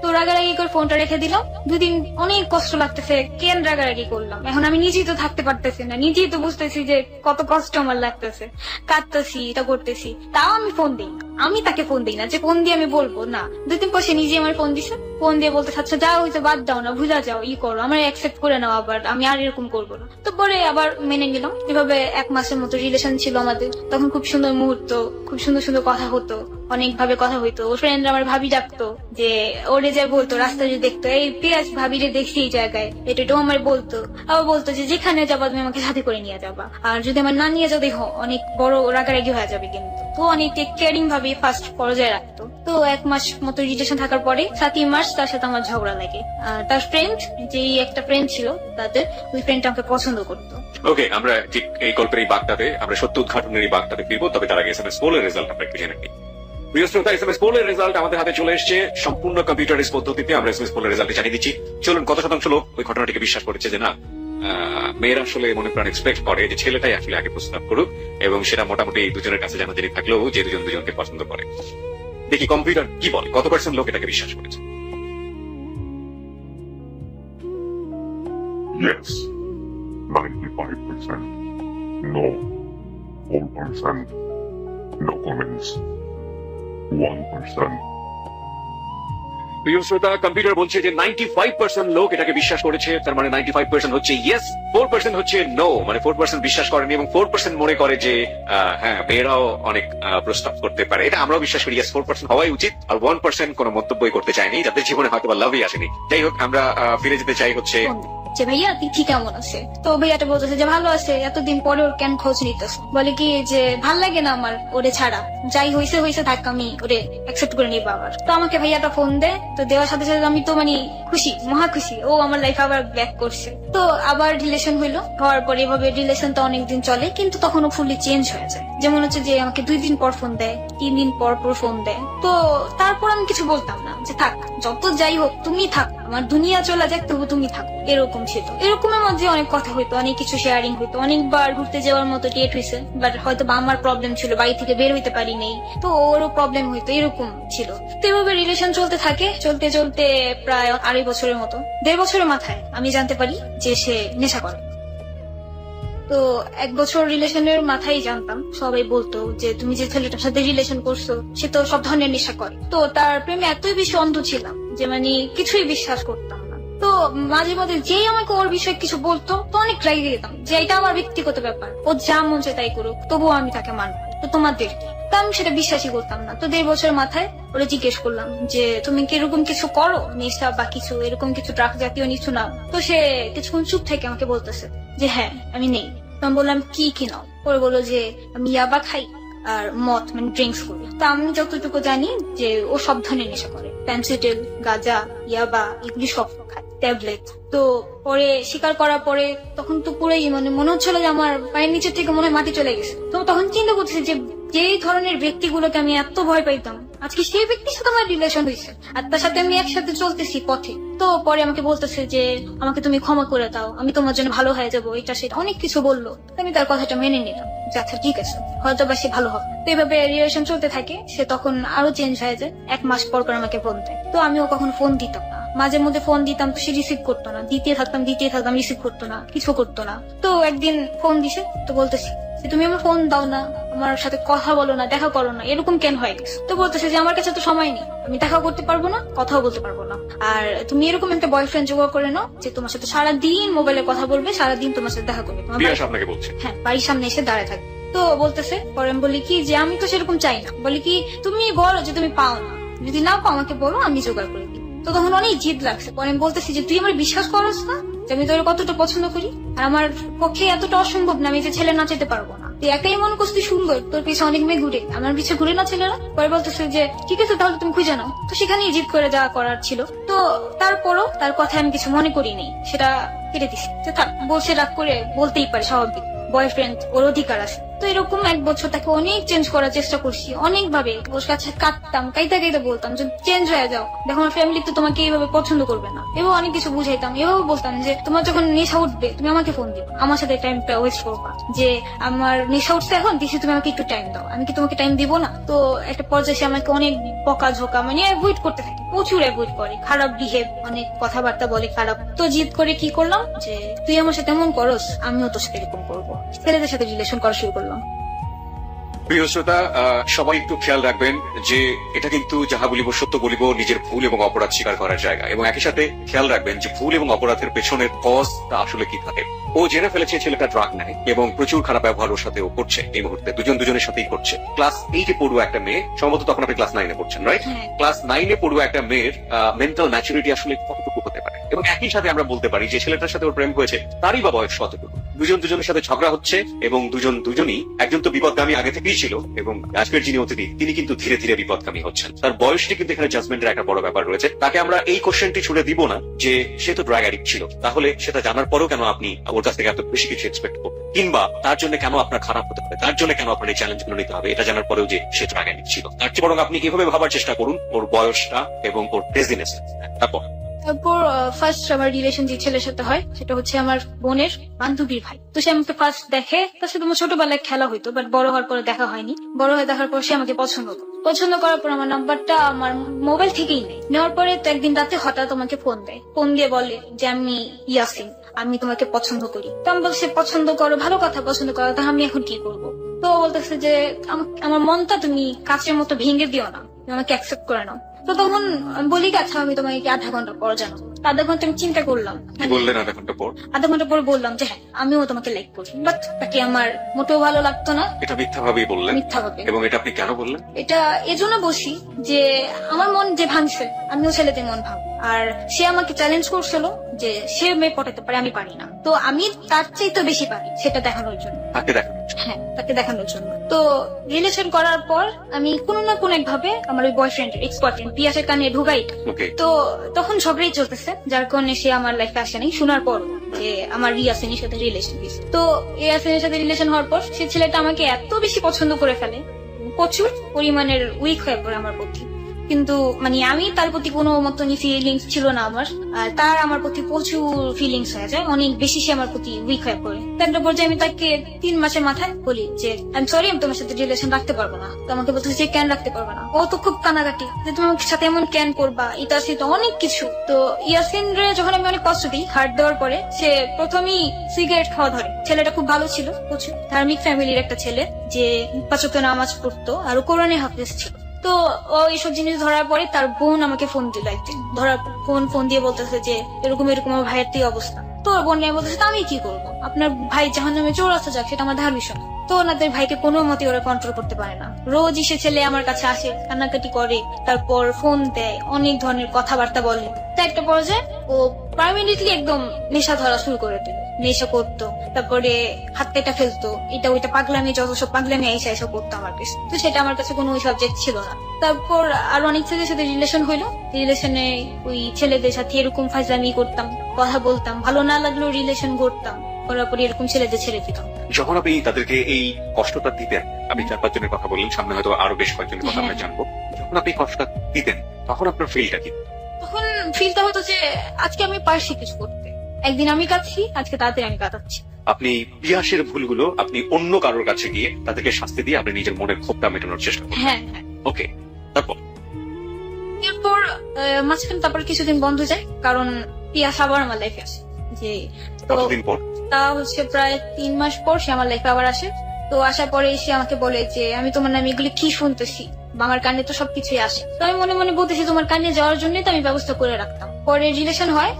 তো রাগারাগি করে ফোনটা রেখে দিলাম। 2 দিন অনেক কষ্ট লাগতেছে, কেন রাগারাগি করলাম। এখন আমি নিজেই তো থাকতে পারতেছি না, নিজেই তো বুঝতেছি যে কত কষ্ট আমার লাগতেছে, কাঁদতেছি, এটা করতেছি, তাও আমি ফোন দিই না। আমি তাকে ফোন দিই না যে ফোন দিয়ে আমি বলবো না। 2 দিন পর সে নিজে আমার ফোন দিছে, ফোন দিয়ে বলতে চাচ্ছে যা হয়েছে বাদ দাও না, ভুলা যাও, করো, আমার অ্যাকসেপ্ট করে নাও, আবার আমি আর এরকম করবো না। তো পরে আবার মেনে নিলাম। এভাবে 1 মাসের মতো রিলেশন ছিল আমাদের। তখন খুব সুন্দর মুহূর্ত, খুব সুন্দর সুন্দর কথা হতো, অনেক ভাবে কথা হইতো। ওর ফ্রেন্ডরা আমার ভাবি ডাকতো, যে ওরে যে বলতো রাস্তায় যে দেখতো এই পিয়াস ভাবি রে দেখছি এই জায়গায়, এটাও আমার বলতো। আবার বলতো যে যেখানে যাবা তুমি আমাকে সাথে করে নিয়ে যাবা, আর যদি আমার না নিয়ে যাও দেখো অনেক বড় রাগারাগি হয়ে যাবে। কিন্তু তো অনেক কেয়ারিং ভাবে ফার্স্ট পর্যায়ে রাখতো। তো 1 মাস মতো রিলেশন থাকার পরে 7ই মার্চ তার সাথে আমার ঝগড়া লাগে। আর তার ফ্রেন্ড, যেই একটা ফ্রেন্ড ছিল তাদের, ওই ফ্রেন্ডটা আমাকে পছন্দ করতো। ওকে, আমরা ঠিক এই গল্পের এই বাগটাতে, আমরা সত্য উদ্ঘাটনের এই বাগটাতে ফিরবো, তবে তার আগে SMS পোলের রেজাল্ট আমরা একটু জেনে নিই। প্রিয় শ্রোতা, SMS পোলের রেজাল্ট আমাদের হাতে চলে এসেছে। সম্পূর্ণ কম্পিউটারাইজ পদ্ধতিতে আমরা SMS পোলের রেজাল্ট জানিয়ে দিচ্ছি। চলুন, কত শতাংশ লোক ওই ঘটনাটিকে বিশ্বাস করেছে যে না, মেয়েরা আসলে মনে প্রাণ এক্সপেক্ট করে যে ছেলেটাই আসলে আগে প্রস্তাব করুক, এবং সেটা মোটামুটি দুজনের কাছে জানাজানি থাকলেও যে দুজন দুজনকে পছন্দ করে। দেখি কম্পিউটার কি বলে, কত % লোক এটাকে বিশ্বাস করেছে। Yes, 95%. No, 4%. No comments, 1%. প্রিয় শ্রোতা, কম্পিউটার বলছে যে 95% লোক এটাকে বিশ্বাস করেছে। তার মানে 95% হচ্ছে ইয়েস, 4% হচ্ছে নো, মানে 4% বিশ্বাস করেনি, এবং 4% মনে করে যে হ্যাঁ, মেয়েরাও অনেক প্রস্তাব করতে পারে। এটা আমরাও বিশ্বাস করি, ইয়েস 4% হওয়াই উচিত। আর 1% কোনো মন্তব্যই করতে চায়নি, যাদের জীবনে হয়তো বা লাভই আসেনি। যাই হোক, আমরা ফিরে যেতে চাই হচ্ছে যে ভাইয়া তুই কেমন আছে। তো ভাইয়াটা বলতেছে যে ভালো আছে, এতদিন পরে ওর কেন খোঁজ নিতেছে। বলে কি যে ভাল লাগে না আমার ওরে ছাড়া, যাই হয়েছে থাক, আমি ওরে অ্যাকসেপ্ট করে নিবো আবার। তো আমাকে ভাইয়াটা ফোন দেয়, তো দেওয়ার সাথে সাথে আমি তো মানে খুশি, মহা খুশি, ও আমার লাইফ আবার ব্যাক করছে। তো আবার রিলেশন হইলো, হওয়ার পরে এভাবে রিলেশনটা অনেকদিন চলে, কিন্তু তখনও ফুললি চেঞ্জ হয়ে যায়। যেমন হচ্ছে যে আমাকে 2 দিন পর ফোন দেয়, 3 দিন পর ফোন দেয়। তো তারপর আমি কিছু বলতাম না, যে থাক যত যাই হোক তুমি থাক, আমার দুনিয়া চলে যাক তবু তুমি থাকো, এরকম ছিল। এরকমের মধ্যে অনেক কথা হইতো, অনেক কিছু শেয়ারিং হইতো, অনেকবার ঘুরতে যাওয়ার মতো ডেট হয়েছে। বাট হয়তো বা আমার প্রবলেম ছিল, বাড়ি থেকে বের হইতে পারি নেই, তো ওরও প্রবলেম হইতো, এরকম ছিল। তো এভাবে রিলেশন চলতে থাকে, চলতে চলতে প্রায় 2.5 বছরের মতো, 1.5 বছরের মাথায় আমি জানতে পারি যে সে নেশা করে। তো 1 বছর রিলেশনের মাথায় জানতাম, সবাই বলতো যে তুমি যে ছেলেটার সাথে রিলেশন করছো সে তো সব ধরনের নেশা করে। তো তার প্রেমে এতই বেশি অন্ধ ছিলাম যে মানে কিছুই বিশ্বাস করতাম না। তো মাঝে মাঝে যেই আমাকে ওর বিষয়ে কিছু বলতো তো অনেক রেগে যেতাম যে এটা আমার ব্যক্তিগত ব্যাপার, ও যা মন চায় তাই করুক, তবুও আমি তাকে মানবো, তো তোমাদের কি? তো আমি সেটা বিশ্বাসই করতাম না। তো 1.5 বছর মাথায় ওরা জিজ্ঞেস করলাম যে তুমি কি এরকম কিছু করো, নেশা বা কিছু এরকম কিছু ড্রাগ জাতীয় কিছু নাও? তো সে কিছুক্ষণ চুপ থেকে আমাকে বলতেছে যে হ্যাঁ আমি নেই। তো আমি বললাম কি কি নাও? ওরা বললো যে আমি ইয়াবা খাই আর মদ মানে ড্রিঙ্কস করি। তো আমি যতটুকু জানি যে ও সব ধরনের নেশা করে, প্যান্সিটেল, গাঁজা, ইয়াবা এগুলি সব খায়, ট্যাবলেট। তো পরে স্বীকার করার পরে তখন তো পুরোই মানে মনে হচ্ছিল যে আমার পায়ের নিচের থেকে মনে হয় মাটি চলে গেছে। তো তখন চিন্তা করতেছি যে যেই ধরনের ব্যক্তিগুলোকে আমি এত ভয় পাইতাম আজকে সেই ব্যক্তির সাথে আমার রিলেশন হয়েছে আর তার সাথে আমি একসাথে চলতেছি পথে। তো পরে আমাকে বলতেছে যে আমাকে তুমি ক্ষমা করে দাও, আমি তোমার জন্য ভালো হয়ে যাবো, এটা সেটা অনেক কিছু বললো। তো আমি তার কথাটা মেনে নিলাম যে আচ্ছা ঠিক আছে, হয়তো বা সে ভালো হবে। তো এইভাবে রিলেশন চলতে থাকে। সে তখন আরো চেঞ্জ হয়ে যায়, 1 মাস পর পর আমাকে ফোন দেয়। তো আমিও কখন ফোন দিতাম না, মাঝে মধ্যে ফোন দিতাম তো সে রিসিভ করতো না, দিতে থাকতাম রিসিভ করতো না, কিছু করতো না। তো একদিন ফোন দিছে, তো বলতেছি যে তুমি আমার ফোন দাও না, আমার সাথে কথা বলো না, দেখা করো না, এরকম কেন হয়ে গেছে? তো বলতেছে যে আমার কাছে তো সময় নেই, আমি দেখা করতে পারবো না, কথাও বলতে পারবো না। আর তুমি এরকম একটা বয়ফ্রেন্ড জোগাড় করে নাও যে তোমার সাথে সারাদিন মোবাইলে কথা বলবে, সারাদিন তোমার সাথে দেখা করবে, তোমার পিয়াস আপনাকে বলছে? হ্যাঁ, বাড়ির সামনে এসে দাঁড়ায় থাকবে। তো বলতেছে, পরে আমি বলি কি যে আমি তো সেরকম চাই না, বলি কি তুমি বলো যে তুমি পাও না, যদি না পাও আমাকে বলো, আমি জোগাড় করে দিই। তো তখন অনেক জিদ লাগছে। পরে আমি বলতেছি যে তুই আমার বিশ্বাস করস না যে আমি তোর কতটা পছন্দ করি, আর আমার পক্ষে এতটা অসম্ভব না আমি যে ছেলে নাচাতে পারবো না, তুই একাই মনে করছিস তুই সুন্দর, তোর পিছনে অনেক মেয়ে ঘুরে, আমার পিছনে ঘুরে না ছেলেরা। পরে বলতেছে যে ঠিক আছে তাহলে তুমি খুঁজে নাও। তো সেখানেই জিদ করে যা করার ছিল। তো তারপরও তার কথায় আমি কিছু মনে করিনি, সেটা কেটে দিছি। তো থাক, বসে রাগ করে বলতেই পারে, স্বাভাবিক, বয়ফ্রেন্ড, ওর অধিকার আছে। তো এরকম 1 বছর তাকে অনেক চেঞ্জ করার চেষ্টা করছি, অনেক ভাবে ওর কাছে কাঁদতাম, কাইতে বলতাম যে চেঞ্জ হয়ে যাও, দেখো আমার ফ্যামিলি তো তোমাকে এইভাবে পছন্দ করবে না। এভাবে অনেক কিছু বুঝাইতাম, এভাবে বলতাম যে তোমার যখন নেশা উঠবে তুমি আমাকে ফোন দিবে, আমার সাথে টাইমটা ওয়েস্ট করবা, যে আমার নেশা উঠছে এখন দিছি, তুমি আমাকে একটু টাইম দাও, আমি কি তোমাকে টাইম দিব না? তো একটা পর্যায়ে সে আমাকে অনেক বকা ঝোকা মানে অ্যাভয়েড করতে থাকে, প্রচুর অ্যাভয়েড করে, খারাপ বিহেভ, অনেক কথাবার্তা বলে খারাপ। তো জিদ করে কি করলাম যে তুই আমার সাথে এমন করস, আমিও তোর সাথে এরকম করবো, ছেলেদের সাথে রিলেশন করা শুরু করলাম। প্রিয় শ্রোতা, সবাই একটু খেয়াল রাখবেন যে এটা কিন্তু যাহা বলিব সত্য বলিব, নিজের ভুল এবং অপরাধ স্বীকার করার জায়গা, এবং একই সাথে খেয়াল রাখবেন যে ভুল এবং অপরাধের পেছনের কজটা আসলে কি থাকে। ও জেনে ফেলেছে ছেলেটা ড্রাগ নেয় এবং প্রচুর খারাপ ব্যবহার ওর সাথে ও করছে, এই মুহূর্তে দুজনের সাথেই করছে। ক্লাস 8-এ পড়ুয়া একটা মেয়ে, সম্ভবত তখন আপনি ক্লাস 9-এ পড়ছেন, রাইট? ক্লাস 9-এ পড়ুয়া একটা মেয়ের মেন্টাল ম্যাচুরিটি আসলে কতটুকু হতে পারে, এবং একই সাথে আমরা বলতে পারি যে ছেলেটার সাথে ওর প্রেম হয়েছে তারই বা বয়স কতটুকু। দুজনের সাথে ঝগড়া হচ্ছে এবং দুজনই, একজন তো বিপদগামী আগে থেকেই ছিল এবং আজকের যিনি অতিথি তিনি কিন্তু ধীরে ধীরে বিপদগামী হচ্ছেন। তার বয়সটি কিন্তু এখানে জাজমেন্টের একটা বড় ব্যাপার রয়েছে। তাকে আমরা এই কোশ্চেনটি ছুড়ে দিব না যে সে তো ড্রাগ অ্যাডিক্ট ছিল, তাহলে সেটা জানার পরেও কেন আপনি ওর কাছ থেকে এত বেশি কিছু এক্সপেক্ট করবেন, কিংবা তার জন্য কেন আপনার খারাপ হতে হবে, তার জন্য কেন আপনার এই চ্যালেঞ্জ গুলো নিতে হবে এটা জানার পরেও যে সে ড্রাগ অ্যাডিক্ট ছিল। তার চেয়ে বরং আপনি এভাবে ভাবার চেষ্টা করুন ওর বয়সটা এবং ওর ক্রেজিনেস। তারপর ফার্স্ট আমার রিলেশন যে ছেলের সাথে হয় সেটা হচ্ছে আমার বোনের বান্ধবীর ভাই। তো সে আমাকে ফার্স্ট দেখে, তার সাথে আমার ছোটবেলায় খেলা হইতো, বাট বড় হওয়ার পরে দেখা হয়নি। বড় হয়ে দেখার পর সে আমাকে পছন্দ করার পর আমার নাম্বারটা আমার মোবাইল থেকেই নেওয়ার পরে তো একদিন রাতে হঠাৎ আমাকে ফোন দেয়, ফোন দিয়ে বলে যে আমি ইয়াসিন, আমি তোমাকে পছন্দ করি। তো আমি বলছি পছন্দ করো, ভালো কথা, পছন্দ করো, তা আমি এখন কি করবো? তো বলতেছে যে আমার মনটা তুমি কাচের মতো ভেঙে দিও না, তুমি আমাকে অ্যাকসেপ্ট করে নাও। তো তখন বলি আচ্ছা আমি তোমাকে 1/2 ঘন্টা পর জানাবো। 1/2 ঘন্টা আমি চিন্তা করলাম। কি বললেন 1/2 ঘন্টা পর? 1/2 ঘন্টা পর বললাম যে হ্যাঁ আমিও তোমাকে লাইক করি, বাট তাকে আমার মোটেও ভালো লাগতো না। এটা মিথ্যা ভাবেই বললেন? মিথ্যা ভাবে। এবং এটা আপনি কেন বললেন? এটা এজন্য বসি যে আমার মন যে ভাঙছে আমিও ছেলেদের মন ভাঙ, আর সে আমাকে চ্যালেঞ্জ করছিল যে সে মেয়ে পটাতে পারে, আমি পারি না। তো আমি তার চাইতে বেশি পারি সেটা দেখানোর জন্য, তাকে দেখানোর জন্য। তো রিলেশন করার পর আমি কোনো না কোনো একভাবে আমার ওই বয়ফ্রেন্ডের এক্স বয়ফ্রেন্ড পিয়াসের কানে ঢুকাই। তো তখন ঝগড়াই চলতেছে, যার কারণে সে আমার লাইফে আসে নাই। শোনার পর যে আমার ইয়াসিনের সাথে রিলেশন দিয়েছে, তো ইয়াসিনের সাথে রিলেশন হওয়ার পর সে ছেলেটা আমাকে এত বেশি পছন্দ করে ফেলে, প্রচুর পরিমাণের উইক হয়ে পড়ে আমার প্রতি। কিন্তু মানে আমি তার প্রতি কোনো মতনই ফিলিংস ছিল না আমার, আর তার আমার প্রতি প্রচুর ফিলিংস হয়ে যায়, অনেক বেশি সে আমার প্রতি উইক হয়ে পড়ে। তো একটা পর্যায়ে আমি তাকে 3 মাসের মাথায় বলি যে আই এম সরি, আমি তোমার সাথে রিলেশন রাখতে পারবো না। তো আমাকে বলতে যে কেন রাখতে পারবো না? ও তো খুব কানাকাটি যে তুমি আমার সাথে এমন কেন করবা, এটা সেটা অনেক কিছু। তো ইয়াসিন রে যখন আমি অনেক কষ্ট দিই, হার্ট দেওয়ার পরে সে প্রথমেই সিগারেট খাওয়া ধরে। ছেলেটা খুব ভালো ছিল, প্রচুর ধার্মিক ফ্যামিলির একটা ছেলে, যে 5 ওয়াক্ত নামাজ পড়তো আর কোরআনে হাফেজ ছিল। তো ও এইসব জিনিস ধরার পরে তার বোন আমাকে ফোন দিল একদিন, ধরার ফোন দিয়ে বলতেছে যে এরকম এরকম আমার ভাইয়ের তুই অবস্থা। তো ওর বোন নিয়ে বলতেছে তা আমি কি করবো, আপনার ভাই জাহান্নামে চৌরাস্তা যাক সেটা আমার ধার বিষয় না। তো ওনাদের ভাইকে কোনো মতে ওরা কন্ট্রোল করতে পারে না। রোজ এসে ছেলে আমার কাছে আসে, কান্নাকাটি করে, তারপর ফোন দেয়, অনেক ধরনের কথাবার্তা বলে। তা একটা পর্যায়ে ও পার্মানেন্টলি একদম নেশা ধরা শুরু করে দিল, নেশা করতো, তারপরে হাত পেটা ফেলতো, এটা ওইটা পাগলামি, যত সব পাগলামি আইসা এসব করতো আমার কাছে। তো সেটা আমার কাছে কোনো ওই সাবজেক্ট ছিল না। তারপর আর অনেক ছেলেদের সাথে রিলেশন হইলো, রিলেশনে ওই ছেলেদের সাথে এরকম ফাজলামি করতাম, কথা বলতাম, ভালো না লাগলেও রিলেশন করতাম, করার পরে এরকম ছেলেদের ছেড়ে দিতাম। যখন আপনি তাদেরকে এই কষ্টটা দিতেন, আপনি 4-5 জনের কথা বললেন, সামনে হয়তো আরো বেশ কয়েকজনের কথা আমরা জানবো, যখন আপনি কষ্টটা দিতেন তখন আপনার ফিলটা কি? তখন ফিলটা হতো যে আজকে আমি পারছি কিছু করতে, একদিন আমি কাঁদছি, আজকে তাদের আমি কাঁদাচ্ছি। আপনি পিয়াসের ভুলগুলো আপনি অন্য কারোর কাছে গিয়ে তাদেরকে শাস্তি দিয়ে আপনি নিজের মনের ক্ষোভটা মেটানোর চেষ্টা করেন। হ্যাঁ, ওকে, তারপর এরপর মাঝখানে তারপর কিছুদিন বন্ধ যায়, কারণ পিয়াস আবার আমার লাইফে আসে। যে তো কতদিন পর? তা হচ্ছে প্রায় 3 মাস পর সে আমার লাইফে আবার আসে। তো আসার পরে সে আমাকে বলে যে আমি তোমার নামে এগুলি কি শুনতেছি, বা আমার কানে তো সবকিছুই আসে। তো আমি মনে মনে বলতেছি তোমার কানে যাওয়ার জন্যই তো আমি ব্যবস্থা করে রাখতাম। পরে রিলেশন হয়,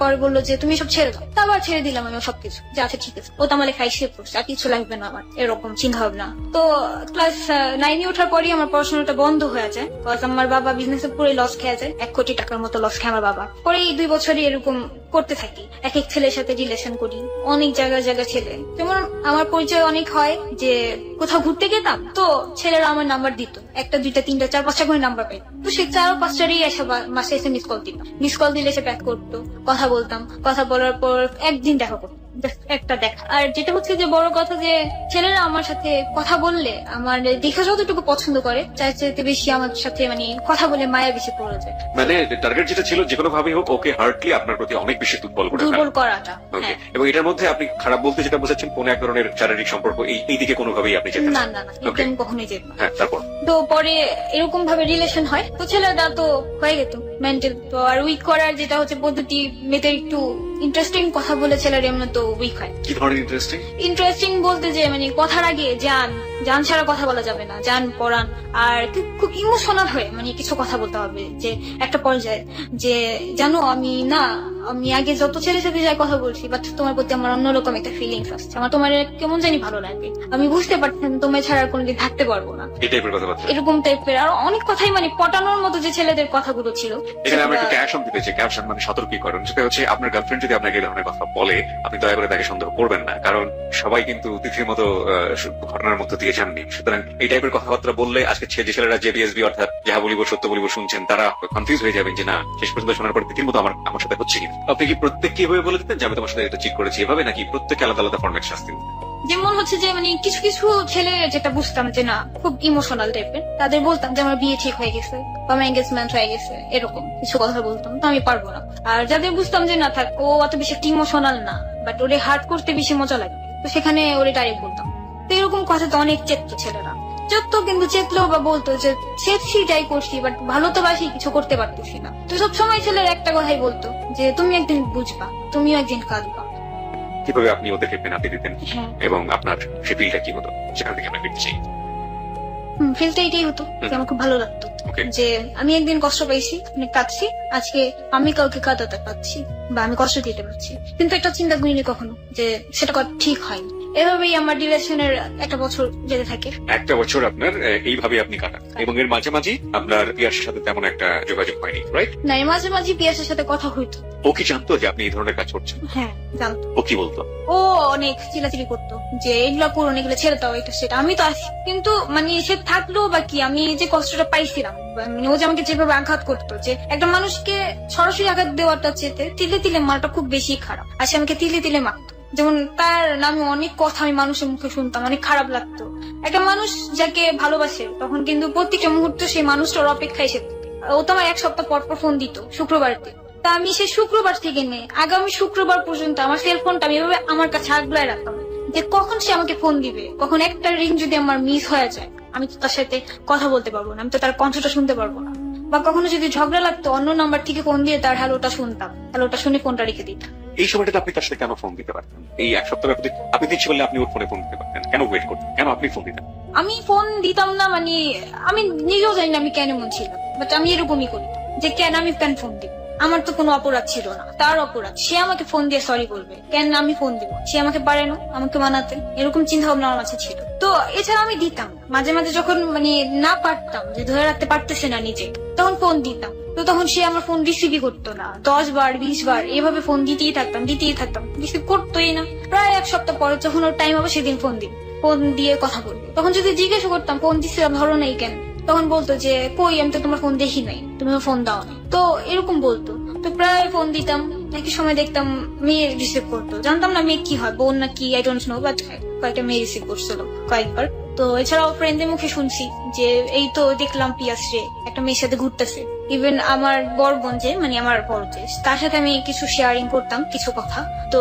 পরে বললো যে তুমি সব ছেড়ে দাও। তা আবার ছেড়ে দিলাম আমি সবকিছু, যে আচ্ছা ঠিক আছে, ও তো আমার লেখায় সে পড়ছে, আর কিছু লাগবে না আমার, এরকম চিন্তা ভাবনা। তো ক্লাস 9-এ ওঠার পরই আমার পড়াশোনাটা বন্ধ হয়ে যায়, কারণ আমার বাবা বিজনেসে পুরো লস খেয়ে যায়, 1 কোটি টাকার মতো লস খায় আমার বাবা। পরে এই 2 বছরই এরকম করতে থাকি, এক এক ছেলের সাথে রিলেশন করি, অনেক জায়গায় ছেলে। যেমন আমার পরিচয় অনেক হয় যে কোথাও ঘুরতে গেতাম, তো ছেলেরা আমার নাম্বার দিত, 1টা 2টা 3টা 4-5টা করে নাম্বার পাই। তো সে 4-5টারই এসে মাসে এসে মিস কল দিতাম, মিস কল দিলে সে ব্যাক করতো, কথা বলতাম, কথা বলার পর একদিন দেখা করতো, just একটা দেখা। আর যেটা হচ্ছে যে বড় কথা, যে ছেলেরা আমার সাথে কথা বললে আমার দেখা যতটুকু পছন্দ করে, চার চাইতে বেশি আমার সাথে মানে কথা বলে মায়া বেশি পড়ে যায়। মানে টার্গেট যেটা ছিল যে কোনো ভাবে হোক ওকে হার্টলি আপনার প্রতি অনেক বেশি দুর্বল করে দুর্বল ফেলা। করাটা, ওকে, হ্যাঁ। এবং এটার মধ্যে আপনি খারাপ বলতে যেটা বোঝাচ্ছেন কোন এক ধরনের শারীরিক সম্পর্ক এই দিকে কোনোভাবেই আপনি যেতেন না না। না না, এটা আমি কখনোই যেতাম না। হ্যাঁ, তারপর তো পরে এরকম ভাবে রিলেশন হয়, তো ছেলেটা তো হয়ে গেত মেন্টাল। তো আর উইক করার যেটা হচ্ছে পদ্ধতি, মেয়েদের একটু ইন্টারেস্টিং কথা বলে ছেলের এমন তো উইক হয়। কি ধরনের ইন্টারেস্টিং? ইন্টারেস্টিং বলতে যে মানে কথার আগে জান ছাড়া কথা বলা যাবে না, জান পড়ান, আর খুব ইমোশনাল হয়ে মানে কিছু কথা বলতে হবে, যে একটা পর্যায়ে যে জানো আমি আগে যত ছেলের সাথে যাই কথা বলছি, বাট তোমার প্রতি আমার অন্যরকম একটা ফিলিংস আসছে, আমার তোমার কেমন জানি ভালো লাগে, আমি বুঝতে পারছি তোমার ছাড়া আর কোনোদিন থাকতে পারবো না, এই টাইপের কথাবার্তা। এরকম টাইপের আর অনেক কথাই মানে পটানোর মতো যে ছেলেদের কথাগুলো ছিল। এখানে আমরা একটা ক্যাপশন দিতে চাই, ক্যাপশন মানে সতর্কীকরণ। সেটা হচ্ছে আপনার গার্লফ্রেন্ড যদি আপনাকে এই ধরনের কথা বলে, আপনি দয়া করে তাকে সন্দেহ করবেন না, কারণ সবাই কিন্তু তিথির মতো ঘটনার মধ্যে দিয়ে যাননি। সুতরাং এই টাইপের কথাবার্তা বললে আজকে যে ছেলেরা জেবিএসবি অর্থাৎ যাহা বলিব সত্য বলিব শুনছেন, তারা কনফিউজ হয়ে যাবেন যে না, শেষ পর্যন্ত শোনার পর তিথির মতো আমার সাথে হচ্ছে কিনা। আপনি কি প্রত্যেককে এভাবে বলে দিতেন যে আমি তোমার সাথে এটা চিট করেছি এভাবে, নাকি প্রত্যেককে আলাদা আলাদা ফরম্যাট শাস্তি দিতেন? যেমন হচ্ছে যে মানে কিছু কিছু ছেলে যেটা বুঝতাম যে না খুব ইমোশনাল টাইপের, তাদের বলতাম যে আমার বিয়ে ঠিক হয়ে গেছে বা আমার এঙ্গেজমেন্ট হয়ে গেছে, এরকম কিছু কথা বলতাম, তো আমি পারবো না। আর যাদের বুঝতাম যে না থাক, ও অত বেশি একটা ইমোশনাল না, বাট ওরে হার্ট করতে বেশি মজা লাগবে, তো সেখানে ওরে ডাইরেক্ট বলতাম। তো এরকম কথা তো অনেক চেত ছেলেরা চেত, কিন্তু চেতলেও বা বলতো যে চেতছি যাই করছি, বাট ভালো তো বাসি কিছু করতে পারতেছি না। তো সবসময় ছেলেরা একটা কথাই বলতো যে তুমি একদিন বুঝবা, তুমিও একদিন কাঁদবা। কিভাবে আপনি ওদেরকে পেনাতে দিতেন হ্যাঁ, এবং আপনার সে ফিলটা কি হতো সেখান থেকে আমরা ফিরতে চাই। ফিলটা এটাই হতো যে আমার খুব ভালো লাগতো Okay. যে আমি একদিন কষ্ট পেয়েছি, অনেক কাঁদছি, আজকে আমি কাউকে কাঁদাতে পারছি বা আমি কষ্ট দিতে পারছি, কিন্তু একটা চিন্তা করিনি কখনো যে সেটা ঠিক হয়নি। এভাবেই আমার রিলেশনের 1 বছর যেতে থাকে। 1টা বছর আপনার এইভাবে আপনি কাটান, এবং এর মাঝামাঝি আপনার পিয়াসের সাথে তেমন একটা যোগাযোগ হয়নি, রাইট? না, এর মাঝে মাঝে পিয়াসের সাথে কথা হইতো। ও কি জানতো যে আপনি এই ধরনের কাজ করছেন? হ্যাঁ, জানতো। ও কি বলতো? ও অনেক চিলাচিলি করতো যে এগুলো করো, এগুলো ছেড়ে দাও, এটা সেটা। আমি তো আছি, কিন্তু মানে সে থাকলেও বা কি, আমি যে কষ্টটা পাইছিলাম, মানে ও যে আমাকে যেভাবে আঘাত করতো, যে একটা মানুষকে সরাসরি আঘাত দেওয়াটা চেতে তিলে তিলে মারাটা খুব বেশি খারাপ, আর সে আমাকে তিলে তিলে মারতো। যেমন তার নামে অনেক কথা আমি মানুষের মুখে শুনতাম, অনেক খারাপ লাগতো। একটা মানুষ যাকে ভালোবাসে তখন কিন্তু প্রত্যেকটা মুহূর্তে সেই মানুষটার অপেক্ষায় সে থাকে। ও তো আমার 1 সপ্তাহ পর পর ফোন দিত, শুক্রবার দিন। তা আমি সেই শুক্রবার থেকে নিয়ে আগামী শুক্রবার পর্যন্ত আমার সেল ফোনটা আমি এভাবে আমার কাছে আগলায় রাখতাম, যে কখন সে আমাকে ফোন দিবে, কখন একটা রিং যদি আমার মিস হয়ে যায়, আমি তো তার সাথে কথা বলতে পারবো না, আমি তো তার কণ্ঠটা শুনতে পারবো না। বা কখনো যদি ঝগড়া লাগতো, অন্য নাম্বার থেকে ফোন দিয়ে তার হ্যালোটা শুনতাম, হ্যালোটা শুনে ফোনটা রেখে দিতাম। এই সময়টাতে আপনি তার সাথে কেন ফোন দিতে পারতেন? এই 1 সপ্তাহ ব্যাপারে আপনি ইচ্ছে করলে আপনি ওর ফোনে ফোন দিতে পারতেন, কেন ওয়েট করতেন, কেন আপনি ফোন দিতেন? আমি ফোন দিতাম না, মানে আমি নিজেও জানি না আমি কেন এমন ছিলাম, বাট আমি এরকমই করি যে কেন আমি ফোন দিব। আমার তো কোনো অপরাধ ছিল না, তার অপরাধ, সে আমাকে ফোন দিয়ে সরি বলবে, কেন আমি ফোন দিব, সে আমাকে পারে না আমাকে মানাতে, এরকম চিন্তা ভাবনা আমার মাঝে ছিল। তো এছাড়া আমি দিতাম মাঝে মাঝে, যখন মানে না পারতাম, যে ধরে রাখতে পারতেছে না নিজে, তখন ফোন দিতাম। তো তখন সে আমার ফোন রিসিভই করতো না, 10 বার 20 বার এভাবে ফোন দিতেই থাকতাম, রিসিভ করতোই না। প্রায় 1 সপ্তাহ পরে যখন ওর টাইম হবে সেদিন ফোন দিয়ে কথা বলবে। তখন যদি জিজ্ঞেস করতাম ফোন দিচ্ছিলাম ধরো নাই কেন, তখন বলতো যে কই আমি তো তোমার ফোন দেখি নাই, তুমি ফোন দাও না। তো এরকম বলতো। তো প্রায় ফোন দিতাম, একই সময় দেখতাম মেয়ে রিসিভ করতো, জানতাম না মেয়ে কি হয়, বোন না কি, আই ডোন্ট নো, বাট কয়েকটা মেয়ে রিসিভ করছিল কয়েকবার। তো এছাড়াও ফ্রেন্ডদের মুখে শুনছি যে এই তো দেখলাম পিয়াসরে একটা মেয়ের সাথে ঘুরতেছে। ইভেন আমার বড় বোন যে, মানে আমার বড় যে, তার সাথে আমি কিছু শেয়ারিং করতাম কিছু কথা, তো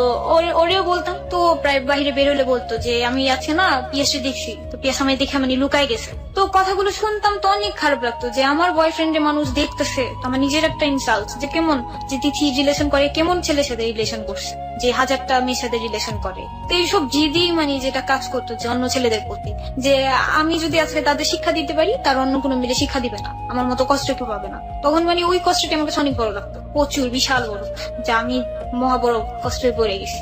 ওরেও বলতাম। তো প্রায় বাইরে বেরোলে বলতো যে আমি আজকে না পিয়াসরে দেখছি, তো পিয়াস আমায় দেখে মানে লুকায় গেছে। তো কথাগুলো শুনতাম তো অনেক খারাপ লাগতো যে আমার বয়ফ্রেন্ডে মানুষ দেখতেছে, তো আমার নিজের একটা ইনসাল্ট যে কেমন যে তিথি রিলেশন করে, কেমন ছেলের সাথে রিলেশন করছে, যে 1000টা মেয়ের সাথে রিলেশন করে। তো এইসব জিদি মানে যেটা কাজ করতো যে অন্য ছেলেদের প্রতি, যে আমি যদি আজকে তাদের শিক্ষা দিতে পারি, তার অন্য কোনো মিলে শিক্ষা দিবে না, আমার মতো কষ্ট কেউ পাবে না। তখন মানে ওই কষ্টটা আমার কাছে অনেক বড় লাগতো, প্রচুর বিশাল বড়, যে আমি মহা বড় কষ্টে পড়ে গেছি।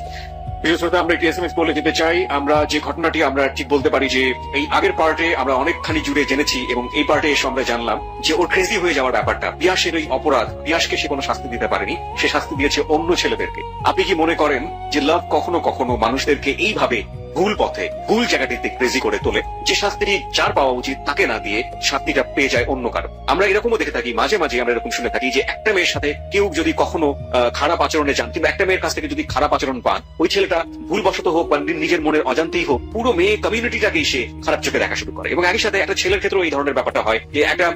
আমরা একটি এসএমএস বলে দিতে চাই। আমরা যে ঘটনাটি আমরা ঠিক বলতে পারি যে এই আগের পার্টে আমরা অনেকখানি জুড়ে জেনেছি, এবং এই পার্টে এসে আমরা জানলাম যে ওর ক্রেজি হয়ে যাওয়ার ব্যাপারটা, পিয়াসের ওই অপরাধ, পিয়াসকে সে কোনো শাস্তি দিতে পারেনি, সে শাস্তি দিয়েছে অন্য ছেলেদেরকে। আপনি কি মনে করেন যে লাভ কখনো কখনো মানুষদেরকে এইভাবে ভুল পথে, ভুল জায়গাটিতে ক্রেজি করে তোলে, যে শাস্তিটি যার পাওয়া উচিত তাকে না দিয়ে শাস্তিটা পেয়ে যায় অন্য কারো? আমরা এরকমও দেখে থাকি, মাঝে মাঝে আমরা এরকম শুনে থাকি যে একটা মেয়ের সাথে কেউ যদি কখনো খারাপ আচরণে যান, কিংবা একটা মেয়ের কাছ থেকে যদি খারাপ আচরণ পান, ওই ছেলেটা ভুলবশত হোক বা নিজের মনের অজান্তেই হোক, পুরো মেয়ে কমিউনিটিটাকেই সে খারাপ চোখে দেখা শুরু করে। এবং একই সাথে একটা ছেলের ক্ষেত্রেও এই ধরনের ব্যাপারটা হয়, যে একটা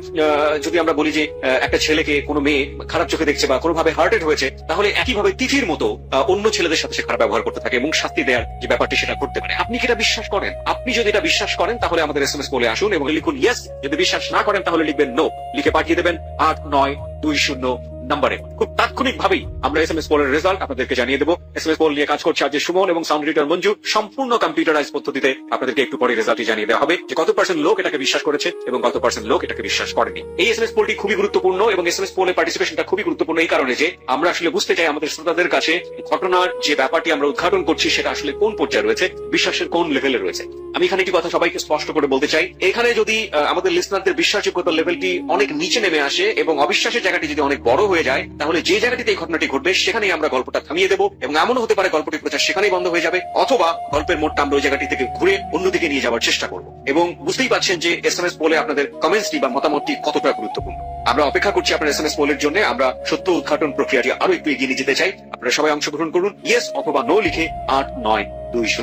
যদি আমরা বলি যে একটা ছেলেকে কোনো মেয়ে খারাপ চোখে দেখছে বা কোনোভাবে হার্টেড হয়েছে, তাহলে একইভাবে তিথির মতো অন্য ছেলেদের সাথে সে খারাপ ব্যবহার করতে থাকে এবং শাস্তি দেওয়ার যে ব্যাপারটি সেটা করতে পারে। আপনি কি এটা বিশ্বাস করেন? আপনি যদি এটা বিশ্বাস করেন তাহলে আমাদের এসএমএস বলে আসুন এবং লিখুন ইয়েস। যদি বিশ্বাস না করেন তাহলে লিখবেন নো, লিখে পাঠিয়ে দেবেন 8920 নম্বরে। খুব তাৎক্ষণিক ভাবেই আমরা এসএমএস পোলের রেজাল্ট আপনাদেরকে জানিয়ে দেবো। এসএমএস পোল নিয়ে কাজ করছে আজকে সুমন এবং সাউন্ড এডিটর মঞ্জু। সম্পূর্ণ কম্পিউটারাইজ পদ্ধতিতে আপনাদেরকে একটু পরে রেজাল্টটি জানিয়ে দেওয়া হবে যে কত পার্সেন্ট লোক এটাকে বিশ্বাস করেছে এবং কত পার্সেন্ট লোক এটাকে বিশ্বাস করেনি। এই এসএমএস পোলটি খুবই গুরুত্বপূর্ণ এবং এসএমএস পোলের পার্টিসিপেশনটা খুবই গুরুত্বপূর্ণ এই কারণে যে আমরা আসলে বুঝতে চাই আমাদের শ্রোতাদের কাছে ঘটনার যে ব্যাপারটি আমরা উদ্ঘাটন করছি সেটা আসলে কোন পর্যায়ে রয়েছে, বিশ্বাসের কোন লেভেলে রয়েছে। আমি এখানে একটি কথা সবাইকে স্পষ্ট করে বলতে চাই, এখানে যদি আমাদের লিসনারদের বিশ্বাসযোগ্যতার লেভেলটি অনেক নিচে নেমে আসে এবং অবিশ্বাসের জায়গাটি যদি অনেক বড় হয়ে যায়, তাহলে যে জায়গাটিতে এই ঘটনাটি ঘটবে সেখানেই আমরা গল্পটা থামিয়ে দেবো এবং এমনও হতে পারে গল্পটির প্রচার সেখানেই বন্ধ হয়ে যাবে, অথবা গল্পের মোড়টা আমরা ওই জায়গাটি থেকে ঘুরে অন্যদিকে নিয়ে যাওয়ার চেষ্টা করবো। এবং বুঝতেই পারছেন যে এসএমএস পোলে আপনাদের কমেন্টসটি বা মতামতটি কতটা গুরুত্বপূর্ণ। আমরা অপেক্ষা করছি আপনার এসএমএস পোলের জন্য। আমরা সত্য উদ্ঘাটন প্রক্রিয়াটি আরো একটু এগিয়ে নিয়ে যেতে চাই। আপনারা সবাই অংশগ্রহণ করুন, ইয়েস অথবা নো লিখে 8920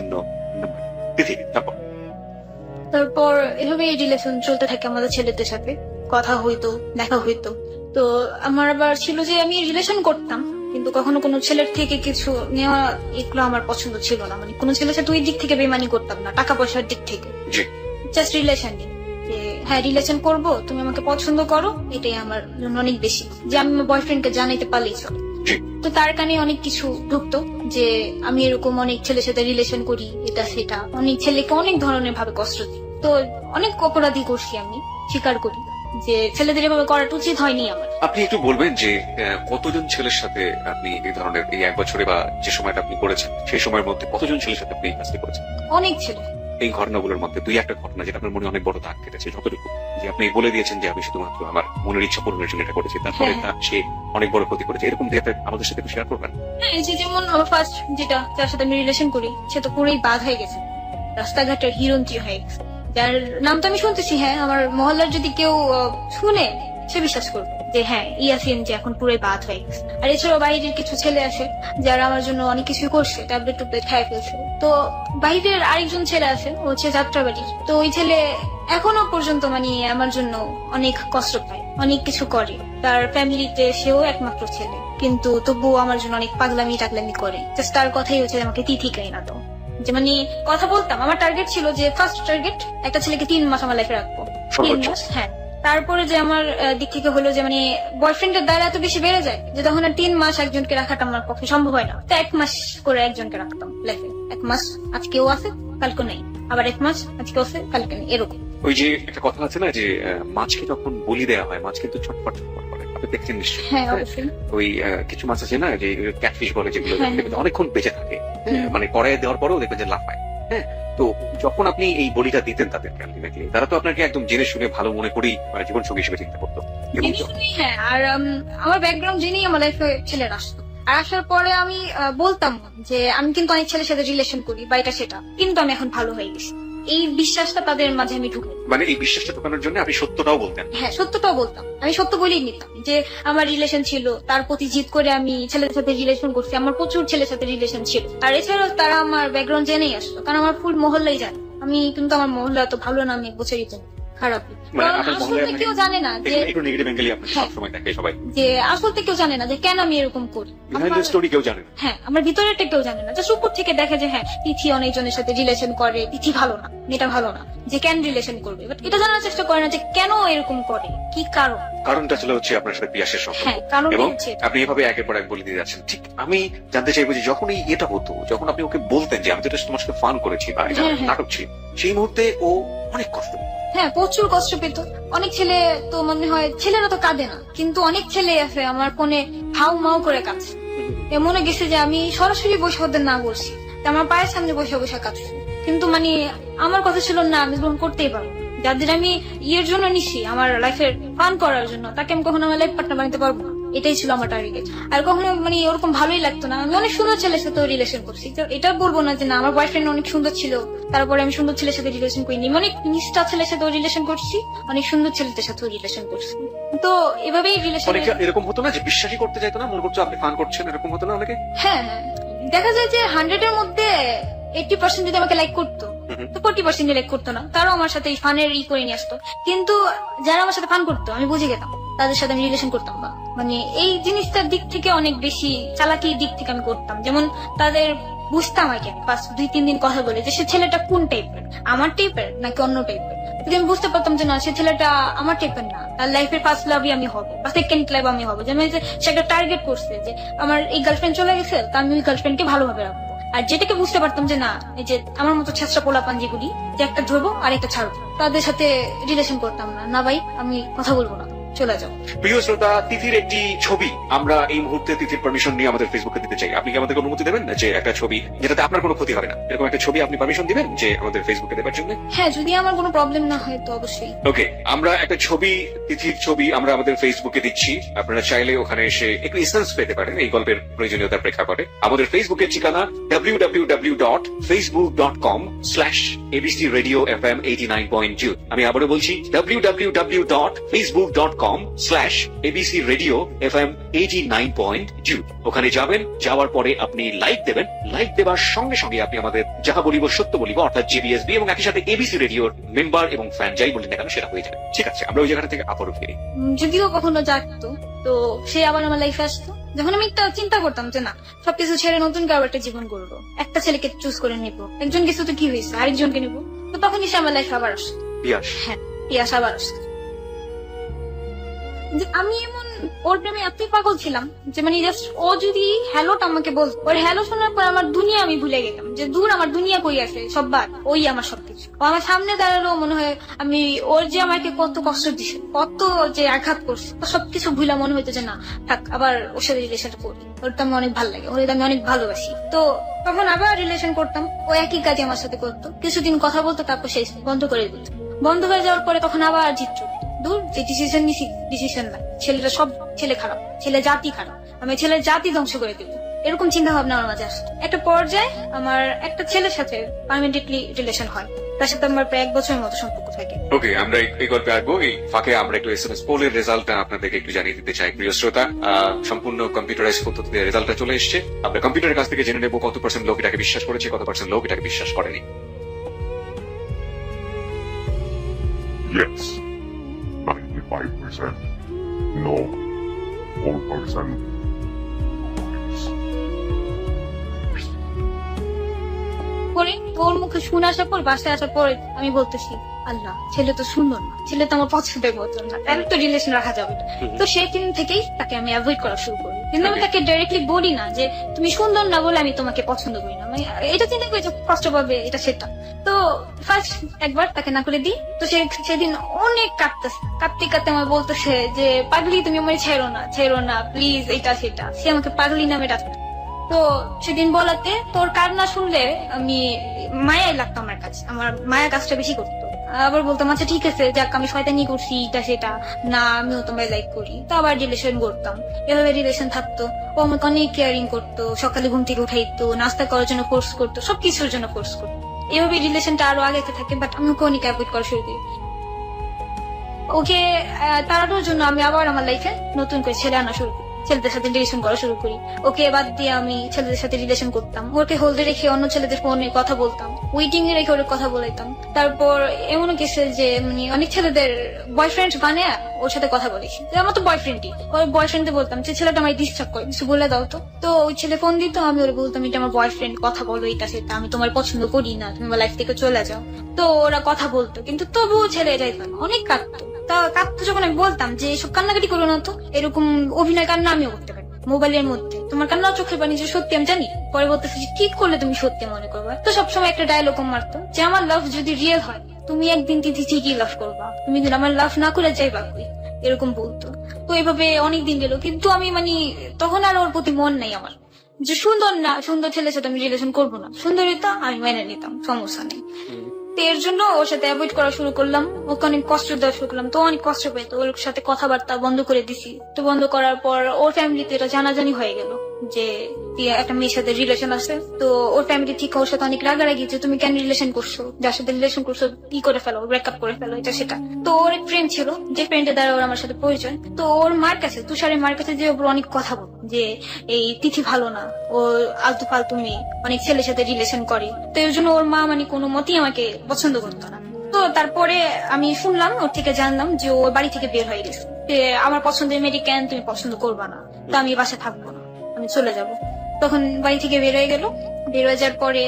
নম্বর। পৃথিবী তারপর এভাবে রিলেশন চলতে থাকে আমাদের ছেলেদের সাথে, কথা হইতো, দেখা হইতো। তো আমার আবার ছিল যে আমি রিলেশন করতাম, কিন্তু কখনো কোনো ছেলের থেকে কিছু নেওয়া এগুলো আমার পছন্দ ছিল না। মানে কোনো ছেলের সাথে ওই দিক থেকে বেমানি করতাম না, টাকা পয়সার দিক থেকে, জাস্ট রিলেশন নিয়ে, যে হ্যাঁ রিলেশন করব, তুমি আমাকে পছন্দ করো, এটাই আমার জন্য অনেক বেশি, যে আমি আমার বয়ফ্রেন্ডকে জানাইতে পারলেই চলে। তো তার কানে অনেক কিছু ঢুকতো যে আমি এরকম অনেক ছেলের সাথে রিলেশন করি, এটা সেটা, অনেক ছেলেকে অনেক ধরনের ভাবে কষ্ট দিই। তো অনেক অপরাধী করছি, আমি স্বীকার করি যে ছেলেদের এভাবে করাটা উচিত হয়নি আমার। আপনি একটু বলবেন যে কতজন ছেলের সাথে আপনি এই ধরনের এই 1 বছরে বা যে সময়টা আপনি করেছেন সেই সময়ের মধ্যে কতজন ছেলের সাথে আপনি এই কাজটি করেছেন? অনেক ছেলে। এই ঘটনাগুলোর মধ্যে 2-1টা ঘটনা যেটা আপনার মনে অনেক বড় দাগ কেটেছে, যতটুকু যে আপনি বলে দিয়েছেন যে আমি শুধুমাত্র আমার মনের ইচ্ছা পূরণের জন্য এটা করেছি, তারপরে সে অনেক বড় ক্ষতি করেছে, এরকম দেখে আমাদের সাথে শেয়ার করবেন? হ্যাঁ, এই যে যেমন আমার ফার্স্ট যেটা যার সাথে আমি রিলেশন করি, সে তো পুরোই বাদ হয়ে গেছে, রাস্তাঘাটের হিরন্তি হয়ে গেছে, যার নাম তো আমি শুনতেছি। হ্যাঁ, আমার মহল্লার যদি কেউ শুনে সে বিশ্বাস করবে যে হ্যাঁ ইয়াসিন যে এখন পুরোই বাদ হয়ে গেছে। আর এছাড়াও বাইরের কিছু ছেলে আছে যারা আমার জন্য অনেক কিছু করছে, ট্যাবলেট টুবলেট খাই ফেলছে। তো বাইরের আরেকজন ছেলে আছে, ও হচ্ছে যাত্রাবাড়ির। তো ওই ছেলে এখনো পর্যন্ত মানে আমার জন্য অনেক কষ্ট পায়, অনেক কিছু করে। তার ফ্যামিলিতে সেও একমাত্র ছেলে, কিন্তু তবুও আমার জন্য অনেক পাগলামি টাগলামি করে। জাস্ট তার কথাই হচ্ছে আমাকে তিথি খাই না তো, যে মানে কথা বলতাম। আমার টার্গেট ছিল যে ফার্স্ট টার্গেট একটা ছেলেকে 3 মাস আমার লাইফে রাখবো, 3 মাস। হ্যাঁ, তারপরে যে আমার দিক থেকে হলো যে মানে বয়ফ্রেন্ডের দায়রা এত বেশি বেড়ে যায় যে তখন আর 3 মাস একজনকে রাখাটা আমার পক্ষে সম্ভব হয় না। তো 1 মাস করে একজনকে রাখতাম লাইফে। 1 মাস আজকেও আছে, কালকে নেই, আবার 1 মাস আজকে হচ্ছে কালকে নেই, এরকম। ওই যে একটা কথা আছে না যে মাছকে যখন বলি দেওয়া হয় মাছ কিন্তু ছটফট ছটফট করে, আপনি দেখছেন নিশ্চয়ই। হ্যাঁ অবশ্যই। ওই কিছু মাছ আছে না যে ক্যাটফিশ বলে যেগুলো, হ্যাঁ, দেখবেন অনেকক্ষণ বেঁচে থাকে, হ্যাঁ, মানে কড়াইয়ে দেওয়ার পরেও দেখবেন যে লাফায়। হ্যাঁ, তো যখন আপনি এই বলিটা দিতেন তাদেরকে আলটিমেটলি তারা তো আপনাকে একদম জেনে শুনে ভালো মনে করেই মানে জীবন সঙ্গী হিসেবে চিন্তা করতো। এবং হ্যাঁ, আর আমার ব্যাকগ্রাউন্ড জেনেই আমার লাইফে ছেলেরা আসতো। আর আসার পরে আমি বলতাম যে আমি কিন্তু অনেক ছেলের সাথে রিলেশন করি বা এটা সেটা, কিন্তু আমি এখন ভালো হয়ে গেছি। এই বিশ্বাসটা তাদের মাঝে আমি ঢুকে, মানে এই বিশ্বাসটা ঢোকানোর জন্য আপনি সত্যটাও বলতেন। হ্যাঁ সত্যটাও বলতাম, আমি সত্য বলেই নিতাম যে আমার রিলেশন ছিল, তার প্রতি জিদ করে আমি ছেলেদের সাথে রিলেশন করছি, আমার প্রচুর ছেলের সাথে রিলেশন ছিল। আর এছাড়াও তারা আমার ব্যাকগ্রাউন্ড জেনেই আসতো, কারণ আমার ফুল মহল্লাই জানে আমি কিন্তু আমার মহল্লা এত ভালো না, আমি এক বছরই তো খারাপ। মানে কারণ আপনার আসলে মহল্লায় কেউ জানে না যে একটু নেগেটিভ অ্যাঙ্গেলই আপনি হ্যাঁ। সবসময় দেখে সবাই, যে আসলে কেউ জানে না যে কেন আমি এরকম করি। বিহাইন্ড দ্য স্টোরি কেউ জানে না। হ্যাঁ, আমার ভিতরেরটা কেউ জানে না, জাস্ট উপর থেকে দেখে যে হ্যাঁ তিথি অনেকজনের সাথে রিলেশন করে, তিথি ভালো না, মেয়েটা ভালো না, যে কেন রিলেশন করবে, বাট এটা জানার চেষ্টা করে না যে কেন এরকম করে, কি কারণ। কারণটা ছিল হচ্ছে আপনার সাথে পিয়াসের সম্পর্ক, হ্যাঁ, কারণটা এবং হচ্ছে এটা। আপনি এভাবে একের পর এক বলে দিয়ে যাচ্ছেন। ঠিক আমি জানতে চাইবো যে যখন এটা হতো, যখন আপনি ওকে বলতেন যে আমি তো এটা তোমার সাথে ফান করেছি বা এটা হ্যাঁ, হ্যাঁ। নাটক ছিল, সেই মুহূর্তে ও অনেক কষ্ট পেত। হ্যাঁ, প্রচুর কষ্ট পেত। অনেক ছেলে তো মনে হয়, ছেলেরা তো কাঁদে না, কিন্তু অনেক ছেলে আছে আমার ফোনে হাউ মাউ করে কাঁদছে। মনে গেছে যে আমি সরাসরি বসে ওদের না বলছি, আমার পায়ের সামনে বসে বসে কাঁদছে, কিন্তু মানে আমার কথা ছিল না, আমি গ্রহণ করতেই পারবো। যাদের আমি ইয়ের জন্য নিছি, আমার লাইফের ফান করার জন্য, তাকে আমি কখনো আমার লাইফ পার্টনার বানাতে পারবো না, এটাই ছিল আমার টার্গেট। আর কখনো মানে ওরকম ভালোই লাগতো না, আমি অনেক সুন্দর ছেলের সাথে রিলেশন করছি, তো এটা বলবো না যে না আমার বয়ফ্রেন্ড অনেক সুন্দর ছিল তারপরে আমি সুন্দর ছেলের সাথে রিলেশন করিনি, অনেক নিষ্ঠা ছেলের সাথেও রিলেশন করছি, অনেক সুন্দর ছেলেদের সাথেও রিলেশন করছি। তো এভাবেই রিলেশন। অনেকে এরকম হতো না যে বিশ্বাসই করতে চাইতো না, মনে করছো আপনি ফান করছেন, এরকম হতো না অনেকে? হ্যাঁ, দেখা যায় যে 100 এর মধ্যে 80% যদি আমাকে লাইক করতো, তো 40% লাইক করতো না, তারাও আমার সাথে ফানের করে নিয়ে আসতো। কিন্তু যারা আমার সাথে ফান করতো আমি বুঝে গেতাম, তাদের সাথে আমি রিলেশন করতাম না। মানে এই জিনিসটার দিক থেকে অনেক বেশি চালাকির দিক থেকে আমি করতাম, যেমন তাদের বুঝতাম আগে ফার্স্ট 2-3 দিন কথা বলে যে সে ছেলেটা কোন টাইপের, আমার টাইপের নাকি অন্য টাইপের। যদি আমি বুঝতে পারতাম যে না সে ছেলেটা আমার টাইপের না, তার লাইফের ফার্স্ট লাভই আমি হবো বা সেকেন্ড লাভ আমি হবো, যেমন যে সে একটা টার্গেট করছে যে আমার এই গার্লফ্রেন্ড চলে গেছে, তা আমি ওই গার্লফ্রেন্ডকে ভালোভাবে রাখবো। আর যেটাকে বুঝতে পারতাম যে না এই যে আমার মতো ছেঁচড়া পোলাপান যেগুলি, যে একটা ধরবো আর একটা ছাড়বো, তাদের সাথে রিলেশন করতাম না। না ভাই আমি কথা বলবো না, চলে যাও। প্রিয় শ্রোতা, তিথির একটি ছবি আমরা এই মুহূর্তে তিথির পারমিশন নিয়ে আমাদের ফেসবুকে দিতে চাই। আপনি কি আমাদের অনুমতি দেবেন যে একটা ছবি যেটাতে আপনার কোনো ক্ষতি হবে না, এরকম একটা ছবি আপনি পারমিশন দিবেন যে আমাদের ফেসবুকে দেওয়ার জন্য? হ্যাঁ, যদি আমার কোনো প্রবলেম না হয় তো অবশ্যই। ওকে, আমরা একটা ছবি, তিথির ছবি আমরা আমাদের ফেসবুকে দিচ্ছি। আপনারা চাইলে ওখানে এসে একটু এসেন্স পেতে পারেন এই গল্পের প্রয়োজনীয়তার প্রেক্ষাপটে। আমাদের ফেসবুকের ঠিকানা www.facebook.com/abcradiofm89.2। আমি আবারও বলছি www.facebook.com/abcradiofm89.2। ওখানে যাবেন, যাওয়ার পরে আপনি লাইক দেবেন, লাইক দেওয়ার সঙ্গে সঙ্গে আপনি আমাদের যাহা বলিব সত্য বলিব অর্থাৎ জেবিএসবি এবং একই সাথে এবিসি রেডিওর মেম্বার এবং ফ্যান যাই বলি না কেন সেটা হয়ে যাবে। ঠিক আছে, আমরা ওই জায়গা থেকে আবারও ফিরি। যদিও কখনো জাগতো তো সে আবার আমার লাইফে আসতো, যখন আমি একটা চিন্তা করতাম যে না সবকিছু ছেড়ে নতুন কারো একটা জীবন গড়বো, একটা ছেলেকে চুজ করে নিব, একজন কিছু তো কি হয়েছে আরেকজনকে নিবো, তো তখনই সে আমার লাইফে আবার আসতো। পিয়াস, হ্যাঁ, পিয়াস আবার আসতো। যে আমি এমন ওর প্রেমে এতই পাগল ছিলাম যে মানে জাস্ট ও যদি হ্যালোটা আমাকে বলতো, ওর হ্যালো শোনার পর আমার দুনিয়া আমি ভুলে গেতাম, যে দূর আমার দুনিয়া কই আছে, সব বাদ, ওই আমার সবকিছু। ও আমার সামনে দাঁড়ালো, মনে হয় আমি ওর যে আমাকে কত কষ্ট দিছে, কত যে আঘাত করছে, তো সবকিছু ভুলা মনে হইতো যে না থাক আবার ওর সাথে রিলেশন করি, ওর তো আমি অনেক ভালো লাগে, ওর আমি অনেক ভালোবাসি। তো তখন আবার রিলেশন করতাম, ও একই কাজ আমার সাথে করতো, কিছুদিন কথা বলতো তারপর সেই বন্ধ করে দিত। বন্ধ হয়ে যাওয়ার পরে তখন আবার জিত দূর, যে ডিসিশন নিছি ডিসিশন নাই, ছেলেটা সব ছেলে খারাপ, ছেলে জাতি খারাপ, আমি ছেলের জাতি ধ্বংস করে দিব, এরকম চিন্তা ভাবনা আমার মাঝে আসতো। একটা পর্যায়ে আমার একটা ছেলের সাথে পার্মানেন্টলি রিলেশন হয়, তার সাথে আমার প্রায় 1 বছরের মতো সম্পর্ক থাকে। ওকে, আমরা এই গল্পে আসবো। এই ফাঁকে আমরা একটু এসএমএস পোলের রেজাল্টটা আপনাদেরকে একটু জানিয়ে দিতে চাই প্রিয় শ্রোতা। সম্পূর্ণ কম্পিউটারাইজ পদ্ধতিতে রেজাল্টটা চলে এসেছে। আমরা কম্পিউটারের কাছ থেকে জেনে নেবো কত % লোক এটাকে বিশ্বাস করেছে, কত % লোক এটাকে বিশ্বাস করেনি। Yes, 95%. No, 4%. পরে ওর মুখে শুনে আসার পর বাসায় আসার পরে আমি বলতেছি আল্লাহ ছেলে তো সুন্দর না, ছেলে তো আমার পছন্দের মতো না, তাহলে তো রিলেশন রাখা যাবে না। তো সেই দিন থেকেই তাকে আমি অ্যাভয়েড করা শুরু করি, কিন্তু আমি তাকে ডাইরেক্টলি বলি না যে তুমি সুন্দর না বলে আমি তোমাকে পছন্দ করি না, মানে এটা চিন্তা করি যে কষ্ট পাবে এটা সেটা, তো ফার্স্ট একবার তাকে না করে দিই, তো সেদিন অনেক কাঁদতেছে, কাঁদতে কাঁদতে আমার বলতেছে যে পাগলি তুমি আমার ছেড়ো না প্লিজ, এটা সেটা, সে আমাকে পাগলি নামে ডাকতো। তো সেদিন বলাতে তোর কান্না শুনলে আমি মায়াই লাগতো আমার কাছে, আমার মায়া কাজটা বেশি করতো। আবার বলতাম আচ্ছা ঠিক আছে, যাক আমি শয়তানি করছি এটা সেটা, না আমিও তোমায় লাইক করি, তো আবার রিলেশন করতাম। এভাবে রিলেশন থাকতো, ও আমাকে অনেক কেয়ারিং করতো, সকালে ঘুম থেকে উঠাইতো, নাস্তা করার জন্য ফোর্স করতো, সবকিছুর জন্য ফোর্স করতো। এভাবে রিলেশনটা আরো আগে থাকে, বাট আমি ওকে অনেক অ্যাভয়েড করা শুরু করি। ওকে তাড়ানোর জন্য আমি আবার আমার লাইফে নতুন করে ছেলে আনা শুরু করি, ছেলেদের সাথে রিলেশন করা শুরু করি। ওকে বাদ দিয়ে আমি ছেলেদের সাথে রিলেশন করতাম, ওকে হোল্ডে রেখে অন্য ছেলেদের ফোনে কথা বলতাম, ওয়েটিং এ রেখে ওর কথা বলাইতাম। তারপর এমনও কেসে যে মানে অনেক ছেলেদের বয়ফ্রেন্ড বানিয়ে ওর সাথে কথা বলেছি, আমার তো বয়ফ্রেন্ডই, ওই বয়ফ্রেন্ডে বলতাম যে ছেলেটা আমার ডিস্টার্ব করে, কিছু বলে দাও তো। তো ওই ছেলে ফোন দিত, আমি ওরা বলতাম এটা আমার বয়ফ্রেন্ড, কথা বলো এটা সেটা, আমি তোমার পছন্দ করি না, তুমি আমার লাইফ থেকে চলে যাও। তো ওরা কথা বলতো, কিন্তু তবুও ছেলে যাইতো না, অনেক কাঁদতো। তা কাঁদতো যখন আমি বলতাম যে এসব কান্নাকাটি করো না তো, এরকম অভিনয় কান্না আমিও করতে পারি মোবাইলের মধ্যে, তোমার কান্না চোখের পানি যে সত্যি আমি জানি। পরে বলতেছে যে কি করলে তুমি সত্যি মনে করবা। তো সবসময় একটা ডায়লগ মারতো যে আমার লাভ যদি রিয়েল হয় তুমি একদিন তিথি ঠিকই লাভ করবা, তুমি যদি আমার লাভ না করে যাইবা কই, এরকম বলতো। তো এইভাবে অনেকদিন গেল, কিন্তু আমি মানে তখন আর ওর প্রতি মন নাই আমার, যে সুন্দর না সুন্দর ছেলের সাথে আমি রিলেশন করবো না, সুন্দরিতা আমি মেনে নিতাম, সমস্যা নেই। তো এর জন্য ওর সাথে অ্যাভয়েড করা শুরু করলাম, ওকে অনেক কষ্ট দেওয়া শুরু করলাম। তো অনেক কষ্ট পেতো, ওর সাথে কথাবার্তা বন্ধ করে দিছি। তো বন্ধ করার পর ওর ফ্যামিলিতে এটা জানাজানি হয়ে গেল যে একটা মেয়ের সাথে রিলেশন আছে। তো ওর ফ্যামিলি ঠিক ওর সাথে অনেক রাগারাগি যে তুমি কেন রিলেশন করছো, যার সাথে রিলেশন করছো ই করে ফেলো, ব্রেকআপ করে ফেলো, এটা সেটা। তো ওর এক ফ্রেন্ড ছিল, যে ফ্রেন্ডের দ্বারা ওর আমার সাথে পরিচয়। তো ওর মার কাছে, তুষারের মার কাছে যে ওর অনেক কথা বল যে এই তিথি ভালো না, ও আলতু ফালতু মেয়ে, অনেক ছেলের সাথে রিলেশন করে। তো এর জন্য ওর মা মানে কোনো মতেই আমাকে পছন্দ করতো না। তো তারপরে আমি শুনলাম, ওর থেকে জানলাম যে ও বাড়ি থেকে বের হয়ে গেছে, যে আমার পছন্দের মেডিকেন তুমি পছন্দ করবা না, তো আমি বাসায় থাকবো না, আমি চলে যাব। তখন বাড়ি থেকে বের হয়ে গেল, বের হয়ে যাওয়ার পরে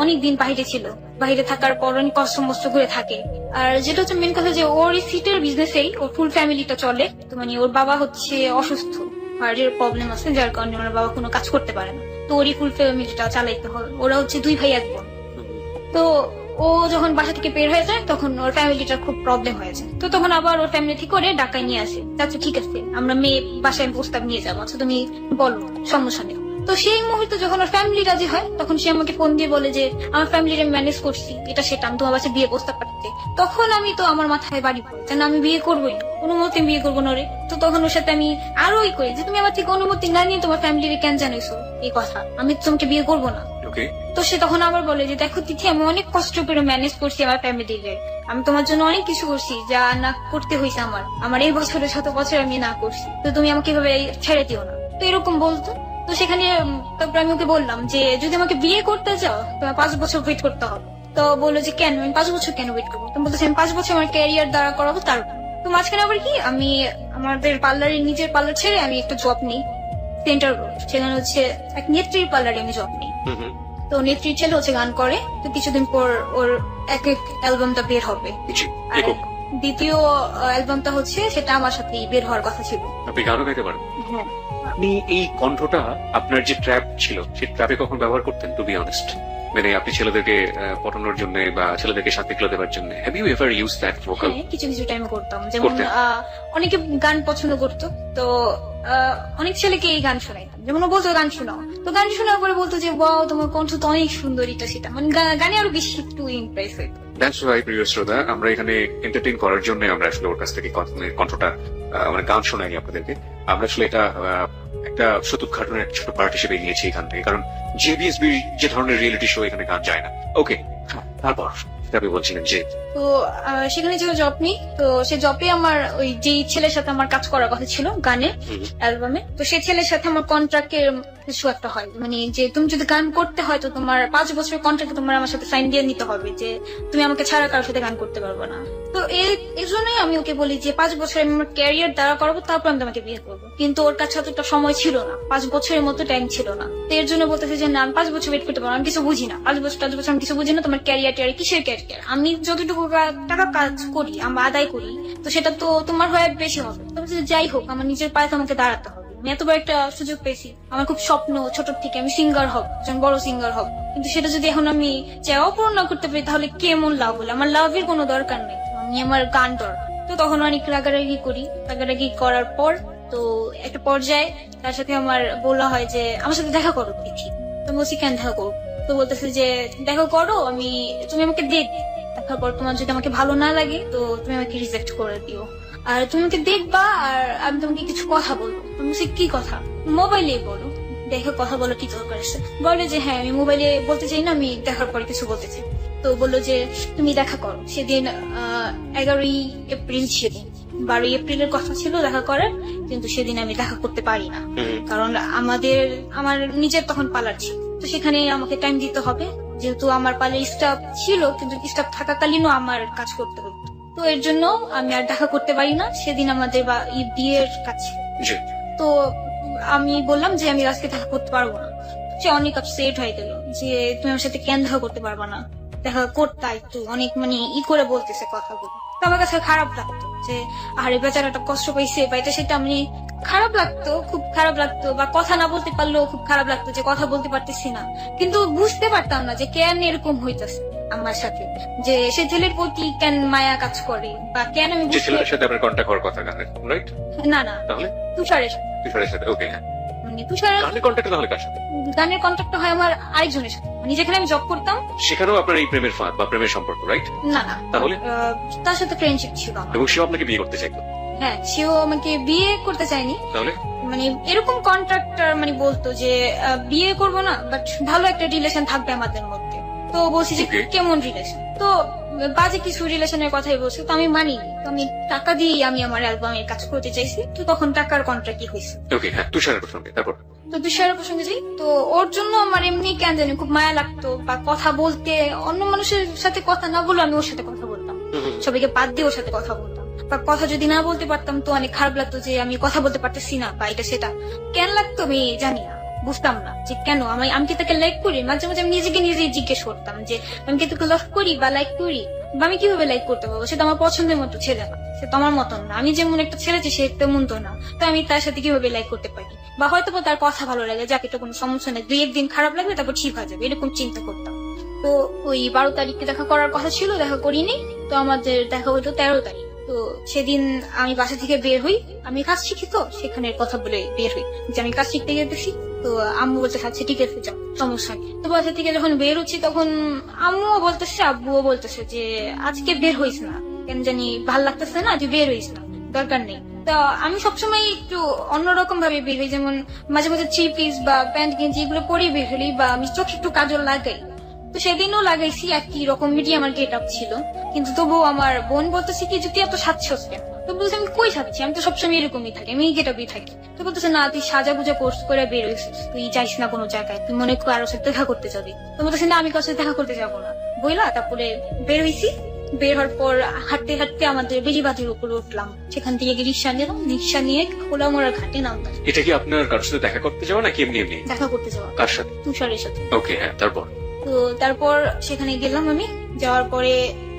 অনেকদিন বাইরে ছিল, বাইরে থাকার পর অনেক কষ্ট মষ্ট করে থাকে। আর যেটা হচ্ছে মেন কথা যে ওর সিটের বিজনেসেই ওর ফুল ফ্যামিলিটা চলে। তো মানে ওর বাবা হচ্ছে অসুস্থ, হার্টের প্রবলেম আছে, যার কারণে ওর বাবা কোনো কাজ করতে পারে না। তো ওরই ফুল ফ্যামিলিটা চালাইতে হয়। ওরা হচ্ছে 2 ভাই 1 বোন। তো ও যখন বাসা থেকে বের হয়ে যায় তখন ওর ফ্যামিলিটার খুব প্রবলেম হয়েছে। তো তখন আবার ওর ফ্যামিলি ঠিক করে ঢাকায় নিয়ে আসে। আচ্ছা ঠিক আছে, আমরা মেয়ে বাসায় প্রস্তাব নিয়ে যাবো, আচ্ছা তুমি বলো, সমস্যা নেই। তো সেই মুহূর্তে যখন ওর ফ্যামিলি রাজি হয় তখন সে আমাকে ফোন দিয়ে বলে যে আমার ফ্যামিলির আমি ম্যানেজ করছি, এটা সেটা, আমি তোমার বাসায় বিয়ে প্রস্তাব পাঠাতে। তখন আমি তো আমার মাথায় বাড়ি পড়ে, কেন আমি বিয়ে করবোই না, কোনো মতে বিয়ে করবো না রে। তো তখন ওর সাথে আমি আরো ই করি যে তুমি আমার থেকে অনুমতি না নিয়ে তোমার ফ্যামিলির কেন জানাইছো এই কথা, আমি তোমাকে বিয়ে করবো না। তো সে তখন আবার বলে যে দেখো তিথি, আমি অনেক কষ্ট করে ম্যানেজ করছি আমার ফ্যামিলিকে, আমি তোমার জন্য অনেক কিছু করছি যা না করতে হয়েছে আমার এই বছরে 7 বছর আমি না করছি, তো তুমি আমাকে এভাবে ছেড়ে দিও না। তো এরকম বলতো। তো সেখানে তারপর আমি ওকে বললাম যে যদি আমাকে বিয়ে করতে চাও তোমার 5 বছর ওয়েট করতে হবে। তো বললো যে কেন, আমি 5 বছর কেন ওয়েট করবো? তো বলতেছি আমি 5 বছর আমার ক্যারিয়ার দাঁড়া করাবো তারপর। তো মাঝখানে আবার কি, আমি আমাদের পার্লারের নিজের পার্লার ছেড়ে আমি একটা জব নিই সেন্টার রোড, সেখানে হচ্ছে এক নেত্রীর পার্লারে আমি জব নিই। তো নেত্রীর ছেলে হচ্ছে গান করে, তো কিছুদিন পর ওর এক অ্যালবামটা বের হবে। আর দ্বিতীয় অ্যালবামটা হচ্ছে সেটা আমার সাথেই বের হওয়ার কথা ছিল। আপনি গানও গাইতে পারেন? হ্যাঁ। আপনি এই কণ্ঠটা আপনার যে ট্র্যাপ ছিল সেই ট্র্যাপে কখন ব্যবহার করতেন? টু বি অনেস্ট, মানে আপনি ছেলেদেরকে পটানোর জন্য বা ছেলেদেরকে সাথে খেলে দেওয়ার জন্য, have you ever use that vocal? কিছু কিছু টাইম করতাম, যেমন অনেকে গান পছন্দ করতো, তো অনেক ছেলেকে এই গান শোনাইতাম, যেমন ও বলতো গান শোনাও, তো গান শোনার পরে বলতো যে ওয়াও তোমার কণ্ঠ তো অনেক সুন্দর, এটা সেটা, মানে গানে আরো বেশি একটু ইমপ্রেস হইতো। দ্যাটস ওয়াই প্রিয় শ্রোতা, আমরা এখানে এন্টারটেইন করার জন্য আমরা আসলে ওর কাছ থেকে কণ্ঠটা মানে গান শোনাইনি আপনাদেরকে, আমরা আসলে এটা একটা সত্য ঘটনার একটা ছোট পার্ট হিসেবে নিয়েছি এখান থেকে, কারণ জেবিএসবি যে ধরনের রিয়েলিটি শো এখানে গান যায় না। ওকে, তারপর আপনি বলছিলেন যে তো সেখানে যে জব নিই, তো সে জবে আমার ওই যে ছেলের সাথে আমার কাজ করার কথা ছিল গানের অ্যালবামে, তো সেই ছেলের সাথে আমার কন্ট্রাক্টের কিছু একটা হয়, মানে যে তুমি যদি গান করতে হয় তো তোমার 5 বছরের কন্ট্রাক্টে তোমার আমার সাথে সাইন দিয়ে নিতে হবে যে তুমি আমাকে ছাড়া কারোর সাথে গান করতে পারবে না। তো এই জন্যই আমি ওকে বলি যে 5 বছর আমি আমার ক্যারিয়ার দাঁড়া করাবো, তারপর আমি তোমাকে বিয়ে করবো। কিন্তু ওর কাছে অতটা সময় ছিল না, 5 বছরের মতো টাইম ছিল না। তো এর জন্য বলতেছে যে না আমি 5 বছর ওয়েট করতে পারবো, আমি কিছু বুঝি না, 5 বছর আমি কিছু বুঝি না, তোমার ক্যারিয়ার কিসের ক্যারিয়ার, আমি যতটুকু টাকা কাজ করি আমরা আদায় করি, তো সেটা তো তোমার হয়ে বেশি হবে। যাই হোক, আমার নিজের পায়ে আমাকে দাঁড়াতে হবে, আমি এত বড় একটা সুযোগ পেয়েছি, আমার খুব স্বপ্ন ছোট থেকে আমি সিঙ্গার হব, একজন বড় সিঙ্গার হব, কিন্তু সেটা যদি এখন আমি চাও পূরণ না করতে পারি তাহলে কেমন লাভ হলো? আমার লাভের কোনো দরকার নেই, আমি আমার গান দরকার। তো তখন অনেক রাগারাগি করি, রাগারাগি করার পর তো একটা পর্যায়ে তার সাথে আমার বলা হয় যে আমার সাথে দেখা করো দেখি। তো বলছি কেন দেখা করো? তো বলতেছে যে দেখা করো, তুমি আমাকে দেখার পর তোমার যদি আমাকে ভালো না লাগে তো তুমি আমাকে রিজেক্ট করে দিও, আর তুমি আমাকে দেখবা আর আমি তোমাকে কিছু কথা বলবো। তুমি বলছি কি কথা? মোবাইলে বলো, দেখে কথা বলো কি দরকার আছে? বলে যে হ্যাঁ আমি মোবাইলে বলতে চাই না, আমি দেখার পরে কিছু বলতে চাই। তো বললো যে তুমি দেখা করো। সেদিন 11ই এপ্রিল, সেদিন 12ই এপ্রিলের কথা ছিল দেখা করার, কিন্তু সেদিন আমি দেখা করতে পারি না, কারণ আমার নিজের তখন পার্লার ছিল, তো সেখানে আমাকে টাইম দিতে হবে, যেহেতু আমার পার্লার স্টাফ ছিল, কিন্তু স্টাফ থাকাকালীনও আমার কাজ করতে হতো। তো এর জন্য আমি আর দেখা করতে পারি না। সেদিন আমাদের বিয়ের কাছে, জি। তো আমি বললাম যে আমি আজকে দেখা করতে পারবো না। সে অনেক আপসেট হয়ে গেল যে তুমি আমার সাথে কেন দেখা করতে পারবা না, দেখা করতাই তো অনেক করে বলতেছে কথাগুলো। তো আমার কাছে খারাপ লাগতো যে আরে বেচারাটা কষ্ট পাইছে বা এটা সেটা, খারাপ লাগতো, খুব খারাপ লাগতো। বা কথা না বলতে পারলেও খুব খারাপ লাগতো যে কথা বলতে পারতেছি না, কিন্তু বুঝতে পারতাম না যে কেন এরকম হইতেছে আমার সাথে, যে সে ছেলের প্রতি কেন মায়া কাজ করে বা কেন আমি যে ছেলের সাথে আপনার কন্টাক্ট হওয়ার কথা গানের, রাইট? না না, তাহলে তুষারের সাথে। তুষারের সাথে, ওকে। হ্যাঁ, তুষারের গানের কন্টাক্ট তাহলে কার সাথে? গানের কন্ট্যাক্ট হয় আমার আরেকজনের সাথে, যেখানে আমি জব করতাম সেখানেও আপনার এই প্রেমের ফাঁদ বা প্রেমের সম্পর্ক, রাইট? না না, তাহলে তার সাথে ফ্রেন্ডশিপ ছিল আমার। এবং সেও আপনাকে বিয়ে করতে চাইতো? হ্যাঁ, সেও আমাকে বিয়ে করতে চায়নি, তাহলে এরকম কন্ট্রাক্টর বলতো যে বিয়ে করব না, বাট ভালো একটা রিলেশন থাকবে আমাদের মধ্যে। তো বলছি যে Okay. কেমন রিলেশন? তো বাজে কিছু রিলেশনের কথাই বলছে, তো আমি মানিনি। তো আমি টাকা দিয়ে আমি আমার অ্যালবামের কাজ করতে চাইছি, তো তখন টাকার কন্ট্রাক্টই হয়েছে। ওকে। হ্যাঁ, তুষারের প্রসঙ্গে তারপর তো তুষারের প্রসঙ্গে যাই, তো ওর জন্য আমার এমনি কেন জানি খুব মায়া লাগতো, বা কথা বলতে অন্য মানুষের সাথে কথা না বলে আমি ওর সাথে কথা বলতাম, সবাইকে বাদ দিয়ে ওর সাথে কথা বলতাম। বা কথা যদি না বলতে পারতাম তো অনেক খারাপ লাগতো যে আমি কথা বলতে পারতেছি না, বা এটা সেটা কেন লাগতো আমি জানি না, বুঝতাম না যে কেন। আমি কি তাকে লাইক করি? মাঝে মাঝে আমি নিজেকে নিজেই জিজ্ঞেস করতাম যে আমি কি তোকে লাভ করি বা লাইক করি, বা আমি কিভাবে লাইক করতে পারবো? সেটা আমার পছন্দের মতো ছেলে না, সে তো আমার মতন না, আমি যেমন একটা ছেলে সে তেমন তো না, তো আমি তার সাথে কিভাবে লাইক করতে পারি? বা হয়তো তার কথা ভালো লাগে, যাকে তো কোনো সমস্যা নেই, 2-1 দিন খারাপ লাগবে তারপর ঠিক হয়ে যাবে, এরকম চিন্তা করতাম। তো ওই 12 তারিখে দেখা করার কথা ছিল, দেখা করিনি। তো আমাদের দেখা হইলো 13 তারিখ। তো সেদিন আমি বাসা থেকে বের হই, আমি কাজ শিখি, তো সেখানে কথা বলে বের হই যে আমি কাজ শিখতে গেতেছি। তো আম্মু বলতে থাকছে ঠিক আছে যাও, সমস্যা নেই। তো বাসা থেকে যখন বের হচ্ছি তখন আম্মুও বলতেছে আব্বুও বলতেছে যে আজকে বের হইস না, কেন জানি ভাল লাগতেছে না, তুই বের হইস না, দরকার নেই। তো আমি সবসময় একটু অন্যরকম ভাবে বের হই, যেমন মাঝে মাঝে 3 পিস বা প্যান্ট গেঞ্জি এগুলো পরে বের হই, বা আমি চোখে একটু কাজল লাগাই। তো সেদিনও লাগাইছি, একই রকম মিডিয়া আমার গেট আপ ছিল, কিন্তু তবুও আমার বোন বলতেছে কি যে তুই এত সাজছস কেন? তো বলছে আমি কই সাজছি, আমি তো সবসময় এরকমই থাকি, আমি গেট আপই থাকি। তো বলতেছে না তুই সাজা বুজা কোর্স করে বের হয়েছিস, তুই যাইস না কোনো জায়গায়, তুই মনে কর কারোর সাথে দেখা করতে যাবি। তো বলতেছে না আমি কারোর সাথে দেখা করতে যাবো না, বইলা তারপরে বের হয়েছি। বের হওয়ার পর হাঁটতে হাঁটতে আমাদের বেরিবাঁধের উপরে উঠলাম, সেখান থেকে রিক্সা নিলাম, রিক্সা নিয়ে খোলামোড়া ঘাটে নামলাম। এটা কি আপনার কারোর সাথে দেখা করতে যাওয়া নাকি এমনি এমনি? দেখা করতে যাওয়া। কার সাথে? তুষারের সাথে। ওকে। হ্যাঁ, তারপর তো তারপর সেখানে গেলাম আমি, যাওয়ার পরে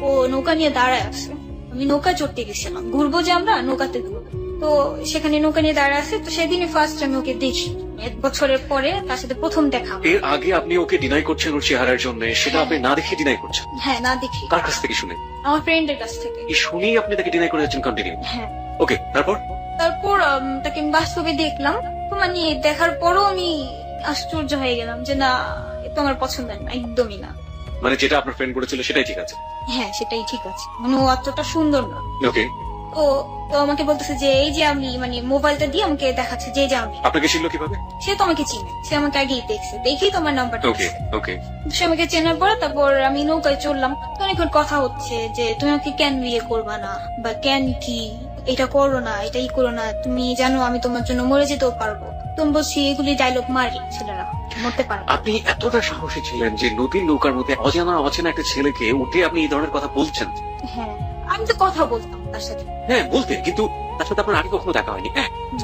ও নৌকা নিয়ে দাঁড়ায় আছে, আমি নৌকা চড়তে গেছিলাম, ঘুরবো যে আমরা নৌকাতে ঘুরবো। তো সেখানে নৌকা নিয়ে দাঁড়ায় আছে, তো সেদিনই ফার্স্ট আমি ওকে দেখি, 1 বছরের পরে তার সাথে প্রথম দেখা। এর আগে আপনি ওকে ডিনাই করছেন ওর চেহারার জন্য, সেটা আপনি না দেখে ডিনাই করছেন? হ্যাঁ, না দেখি। কার কাছ থেকে শুনে? আমার ফ্রেন্ডের কাছ থেকে। এই শুনেই আপনি তাকে ডিনাই করে যাচ্ছেন কন্টিনিউ? হ্যাঁ। ওকে, তারপর তারপর তাকে আমি বাস্তবে দেখলাম, তো দেখার পরও আমি আশ্চর্য হয়ে গেলাম যে না, এ তো আমার পছন্দের না, একদমই না। মানে যেটা আপনার ফ্রেন্ড বলেছিল সেটাই ঠিক আছে? হ্যাঁ, সেটাই ঠিক আছে, ও অতটা সুন্দর না। ওকে। তো তো আমাকে বলতেছে যে এই যে আমি মোবাইলটা দিয়ে আমাকে দেখাচ্ছে যে আমি। আপনাকে ছিল কিভাবে? সে তো আমাকে চিনে, সে আমাকে আগেই দেখছে, দেখেই তোমার নাম্বারটা। ওকে ওকে। সে আমাকে চেনার পর তারপর আমি নৌকায় চললাম, তো অনেকক্ষণ কথা হচ্ছে যে তুমি আমাকে কেন বিয়ে করবা না, বা কেন কি এটা করো না, এটাই করো না, তুমি জানো আমি তোমার জন্য মরে যেতেও পারবো। তুমি বলছি এগুলি ডায়লগ মারি, ছেলেরা মরতে পারে। আপনি এতটা সাহসী ছিলেন যে নদীর নৌকার মধ্যে অচেনা একটা ছেলেকে উঠে আপনি এই ধরনের কথা বলছেন? হ্যাঁ, আমি তো কথা বলতাম তার সাথে। হ্যাঁ, বলতে, কিন্তু তার সাথে আপনার আগে কখনো দেখা হয়নি।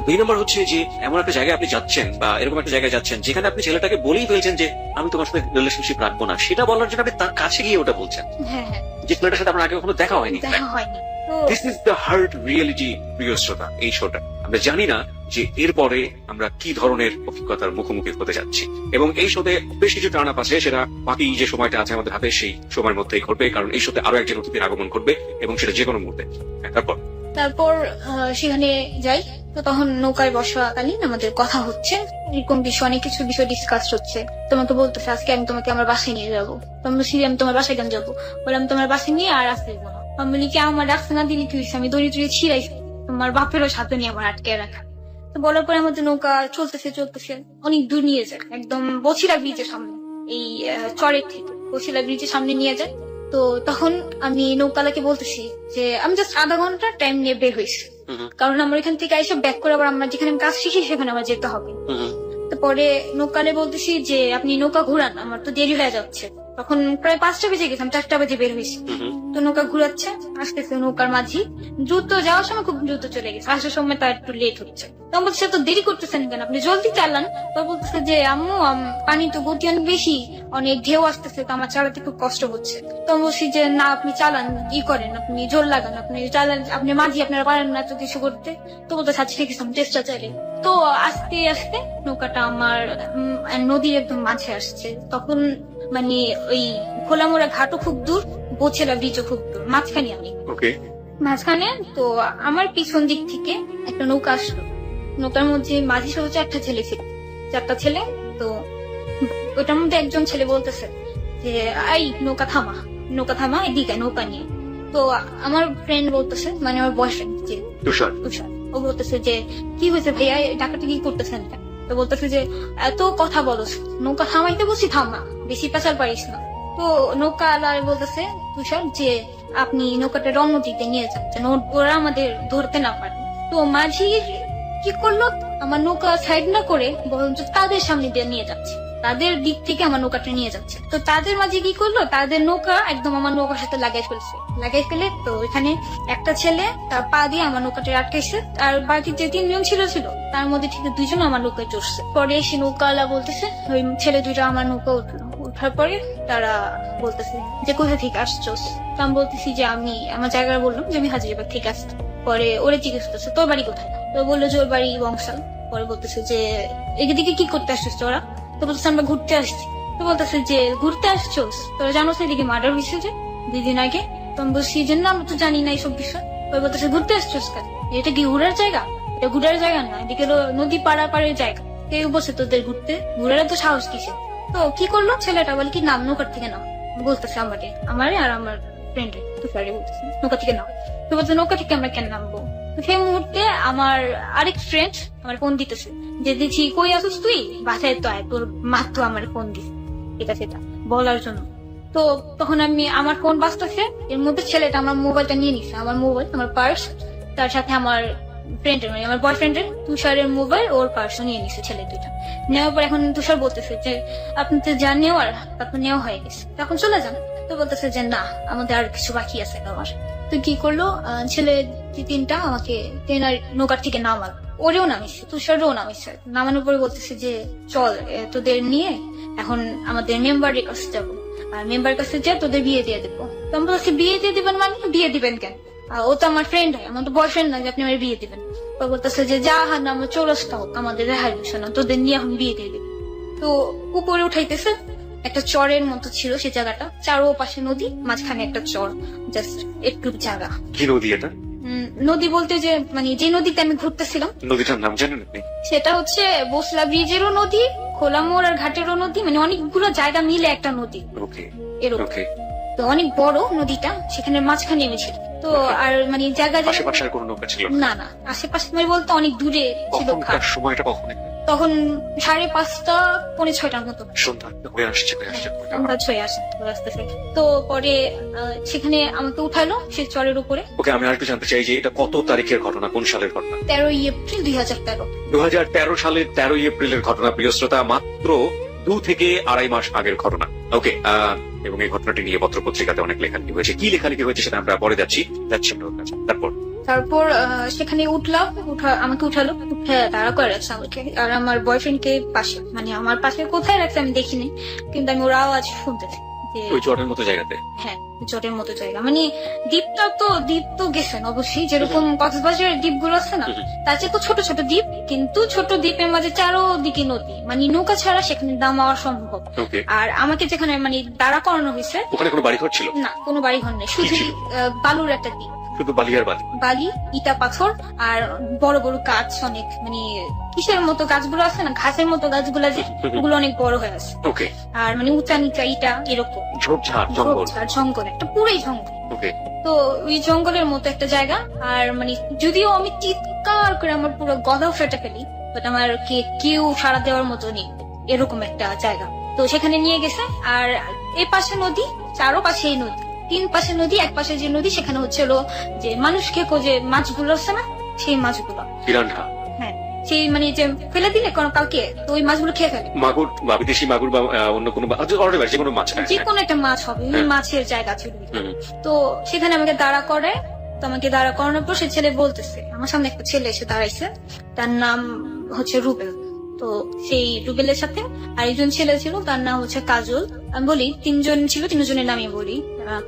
2 নম্বর হচ্ছে যে এমন একটা জায়গায় আপনি যাচ্ছেন, বা এরকম একটা জায়গায় যাচ্ছেন যেখানে আপনি ছেলেটাকে বলেই ফেলছেন যে আমি তোমার সাথে রিলেশনশিপ রাখবো না, সেটা বলার জন্য আপনি তার কাছে গিয়ে ওটা বলছেন, হ্যাঁ হ্যাঁ, যে ছেলেটার সাথে আপনার আগে কখনো দেখা হয়নি। দেখা হয়নি। তো this is the hard reality, প্রিয় শ্রোতা। এই শোটা আমরা জানি না যে এরপরে আমরা কি ধরনের অভিজ্ঞতার মুখোমুখি হতে যাচ্ছি, এবং এই শোতে বেশ কিছু টার্ন আপ আছে, সেটা বাকি যে সময়টা আছে আমাদের হাতে সেই সময়ের মধ্যেই ঘটবে, কারণ এই শোতে আরো একজন অতিথির আগমন করবে এবং সেটা যে কোনো মুহূর্তে। তারপর তারপর সেখানে যাই, তো তখন নৌকায় বসাকালীন আমাদের কথা হচ্ছে, এরকম বিষয় অনেক কিছু বিষয় ডিসকাস হচ্ছে। তোমাকে বলতেছে আজকে আমি তোমাকে আমার বাসায় নিয়ে যাবো। তো আমি বলছি আমি তোমার বাসায় কেন যাবো? বললাম তোমার বাসায় নিয়ে আর আসতে দেবো না। আমি বলি কি আমার রাখতে না দিলে কি হয়েছে? আমি দড়ি টড়ি ছিঁড়াইছি, তোমার বাপেরও সাথে নিয়ে আমার আটকে রাখা। তো বলার পরে আমাদের নৌকা চলতেছে অনেক দূর নিয়ে যায়, একদম বছিলা ব্রিজের সামনে, এই চরের থেকে বছিলা ব্রিজের সামনে নিয়ে যায়। তো তখন আমি নৌকালাকে বলতেছি যে আমি জাস্ট আধা ঘন্টা টাইম নিয়ে বের হয়েছি, কারণ আমার এখান থেকে এসব ব্যাক করে আবার আমরা যেখানে কাজ শিখি সেখানে আমার যেতে হবে। তো পরে নৌকালে বলতেছি যে আপনি নৌকা ঘুরান, আমার তো দেরি হয়ে যাচ্ছে। তখন প্রায় 5টা বেজে গেছে, আমি 4টা বেজে বের হয়েছি। তো নৌকা ঘুরাচ্ছে, আসতেছে নৌকার মাঝি দ্রুত, যাওয়ার সময় খুব দ্রুত চলে গেছে, আসার সময় তার একটু লেট হচ্ছে। তখন বলছে তো দেরি করতেছেন কেন, আপনি জলদি চালান। তো বলতেছে যে আম্মু পানি তো গতি অনেক বেশি, অনেক ঢেউ আসতেছে, তো আমার চালাতে খুব কষ্ট হচ্ছে। তো আমি বলছি যে না আপনি চালান, ই করেন, আপনি জোর লাগান, আপনি চালান, আপনি মাঝি আপনারা পারেন না তো কিছু করতে। তো বলতে আচ্ছা ঠিক আছে আমি চেষ্টা চাইলে। তো আস্তে আস্তে নৌকাটা আমার নদীর একদম মাঝে আসছে। তখন মানে ওই খোলামোড়া ঘাটও খুব দূর, বোছেলা ব্রিজও খুব দূর, মাঝখানে আমি ওকে, মাঝখানে। তো আমার পিছন দিক থেকে একটা নৌকা আসলো, নৌকার মধ্যে মাঝি সহ 4টা ছেলে ছিল, 4টা ছেলে। তো ওটার মধ্যে একজন ছেলে বলতেছে যে এই নৌকা থামা, নৌকা থামা, এদিকে নৌকা নিয়ে। তো আমার ফ্রেন্ড বলতেছে, মানে আমার বয়ফ্রেন্ড যে তুষার, ও বলতেছে যে কি হয়েছে ভাইয়া, ডাকাটা কি করতেছেন? তো বলতেছে যে এত কথা বলছ, নৌকা থামাইতে বলছি থামা, বেশি পেঁচাল পারিস না। তো নৌকা আলার বলতেছে তুষার যে আপনি নৌকাটা রঙ দিতে নিয়ে যান যেন ওরা আমাদের ধরতে না পারে। তো মাঝি কি করলো, আমার নৌকা সাইড না করে বরঞ্চ তাদের সামনে দিয়ে নিয়ে যাচ্ছে, তাদের দিক থেকে আমার নৌকাটা নিয়ে যাচ্ছে। তো তাদের মাঝে কি করলো, তাদের নৌকা একদম আমার নৌকার সাথে লাগাই ফেলে। তো এখানে একটা ছেলে তার পা দিয়ে আমার নৌকাটা আটকাইছে, আর বাকি যে 3জন ছিল তার মধ্যে ঠিক 2জন আমার নৌকায় চড়ছে। পরে এসে নৌকাওয়ালা বলতেছে ওই ছেলে 2টা আমার নৌকা উঠলো, উঠার পরে তারা বলতেছে যে কোথা থেকে আসছোস। তো আমি বলতেছি যে আমি আমার জায়গা বললাম যে আমি হাজিরাবাদ থেকে আসছি। পরে ওরে জিজ্ঞেস করতেছে তোর বাড়ি কোথায়? তো বললো যে ওর বাড়ি বংশাল। পরে বলতেছে যে এদিকে কি করতে আসছিস তোরা? তো বলতেছে আমরা ঘুরতে আসছি। তো বলতেছে যে ঘুরতে আসছোস, তোরা জানোস এদিকে মার্ডার হয়েছে যে 2 দিন আগে? তো আমি বলছি যে না আমরা তো জানি না এইসব বিষয়। ওই বলতেছে ঘুরতে আসছোস কেন, এটা কি ঘুরার জায়গা? এটা ঘুরার জায়গা না, এদিকে নদী পাড়াপাড়ের জায়গা, কেউ বসে তোদের ঘুরতে, ঘুরার তো সাহস কিসে? তো কি করলো ছেলেটা, বলে কি নাম নৌকার থেকে নাও, বলতেছে আমারে আর আমার ফ্রেন্ডে তুষারে বলতেছে নৌকা থেকে নাও। তো বলতে নৌকা থেকে আমরা কেন নামবো? তো সেই মুহূর্তে আমার আরেক ফ্রেন্ড আমার ফোন দিতেছে যে দেখছি কই আসিস তুই, বাসায় তো আয়, তোর মাত্র আমার ফোন দিস এটা সেটা বলার জন্য। তো তখন আমি আমার ফোন বাজতেছে, এর মধ্যে ছেলেটা আমার মোবাইলটা নিয়ে নিছে, আমার মোবাইল, আমার পার্স, তার সাথে আমার ফ্রেন্ডের মানে আমার বয়ফ্রেন্ডের তুষারের মোবাইল, ওর পার্সও নিয়ে নিছে ছেলে 2টা। নেওয়ার পর এখন তুষার বলতেছে যে আপনি তো যা নেওয়ার তারপর নেওয়া হয়ে গেছে, তখন চলে যান। তো বলতেছে যে না আমাদের আর কিছু বাকি আছে আমার। তো কি করলো, ছেলে 3টা আমাকে ট্রেনার নৌকার থেকে নামাল, ওরেও নামিছে, তুষারও নামিছে। নামানোর পরে বলতেছে যে চল তোদের নিয়ে এখন আমাদের মেম্বারের কাছে যাবো, আর মেম্বার কাছে যা তোদের বিয়ে দিয়ে দেবো। তো আমি বলছি বিয়ে দিয়ে দিবেন মানে, বিয়ে দিবেন কেন? ও তো আমার ফ্রেন্ড হয়, আমার তো বয়ফ্রেন্ড না যে আপনি আমার বিয়ে দিবেন। ও বলতেছে যে যা হার না আমার চৌরাস্তা হোক, আমাদের রেহাই বিষয় না, তোদের নিয়ে এখন বিয়ে দিয়ে দিবি। তো উপরে উঠাইতেছে, একটা চরের মতো ছিল সে জায়গাটা, চারো পাশে নদী, মাঝখানে একটা চর, জাস্ট একটু জায়গা। কি নদী এটা? নদী বলতে যে মানে যে নদীতে আমি ঘুরতেছিলাম, নদীটার নাম জানেন আপনি? সেটা হচ্ছে বসলা ব্রিজেরও নদী, খোলামোড় আর ঘাটেরও নদী, মানে অনেকগুলো জায়গা মিলে একটা নদী ওকে এরকম। ওকে, তো অনেক বড় নদীটা, সেখানে মাঝখানে নেমেছিল। তো আর মানে জায়গা আশেপাশে আর কোনো নৌকা ছিল না, না আশেপাশে মানে বলতে অনেক দূরে ছিল ঘাট। কখনকার সময়টা কখন? তখন 5:30 পৌনে 6টার মতো, সন্ধ্যা হয়ে আসছে আসতেছে। তো পরে সেখানে আমাকে উঠালো সে চরের উপরে। ওকে, আমি আরেকটু জানতে চাই যে এটা কত তারিখের ঘটনা, কোন সালের ঘটনা? 13 এপ্রিল 2013। 2013 সালের 13 এপ্রিলের ঘটনা, প্রিয় শ্রোতা, মাত্র 2 থেকে আড়াই মাস আগের ঘটনা। ওকে, এবং এই ঘটনাটি নিয়ে পত্রপত্রিকাতে অনেক লেখালেখি হয়েছে। কি লেখালেখি হয়েছে সেটা আমরা পরে যাচ্ছি। তারপর সেখানে উঠলাম, আমাকে উঠালো, উঠে দাঁড়া করে রাখছে আমাকে আর আমার বয়ফ্রেন্ডকে পাশে, মানে আমার পাশে কোথায় রাখছে আমি দেখিনি, কিন্তু আমি ওর আওয়াজ শুনতেছি যে ওই চটের মতো জায়গাতে। হ্যাঁ জটের মতো জায়গা, মানে দ্বীপ তো গেছেন অবশ্যই, যেরকম কক্সবাজারের দ্বীপ গুলো আছে না, তার চেয়ে তো ছোট ছোট দ্বীপ, কিন্তু ছোট দ্বীপের মাঝে চারোদিকে নদী, মানে নৌকা ছাড়া সেখানে নামাওয়া সম্ভব। ওকে, আর আমাকে যেখানে মানে দাঁড়া করানো হয়েছে, ওখানে কোনো বাড়িঘর ছিল? না কোনো বাড়ি ঘর নেই, শুধু ছিল? বালুর একটা দ্বীপ, শুধু বালি আর বালি। বালি ইটা পাথর আর বড় বড় গাছ, অনেক মানে কিসের মতো গাছগুলো আছে না, ঘাসের মতো গাছগুলো যে ওগুলো অনেক বড় হয়ে আছে, ওকে, আর মানে উঁচা নিচা ইটা এরকম ঝোপঝাড় জঙ্গল। আর জঙ্গল, একটা পুরোই জঙ্গল। ওকে, তো ওই জঙ্গলের মতো একটা জায়গা, আর মানে যদিও আমি চিৎকার করে আমার পুরো গলা ফেটে ফেলি, বাট আমার কেউ সাড়া দেওয়ার মতো নেই, এরকম একটা জায়গা। তো সেখানে নিয়ে গেছে, আর এই পাশে নদী, চারো পাশেই নদী, তিন পাশে নদী, এক পাশে যে নদী সেখানে হচ্ছিল যে মানুষ খেকো যে মাছগুলো আছে না, সেই মাছগুলো, পিরানহা, হ্যাঁ সেই মানে যে ফেলে দিলে কোনো কালকে, তো ওই মাছগুলো খেয়ে ফেলে। মাগুর বা বিদেশি মাগুর বা অন্য কোনো যে কোনো মাছ। যে কোনো একটা মাছ হবে, ওই হ্যাঁ। মাছের জায়গা ছিল। হুম, তো সেখানে আমাকে দাঁড়া করে, তো আমাকে দাঁড়া করানোর পর সে ছেলে বলতেছে, আমার সামনে একটা ছেলে এসে দাঁড়াইছে, তার নাম হচ্ছে রুবেল। তো সেই রুবেলের সাথে আরেকজন ছেলে ছিল, তার নাম হচ্ছে কাজল। আমি বলি তিনজন ছিল, তিনজনের নামই বলি,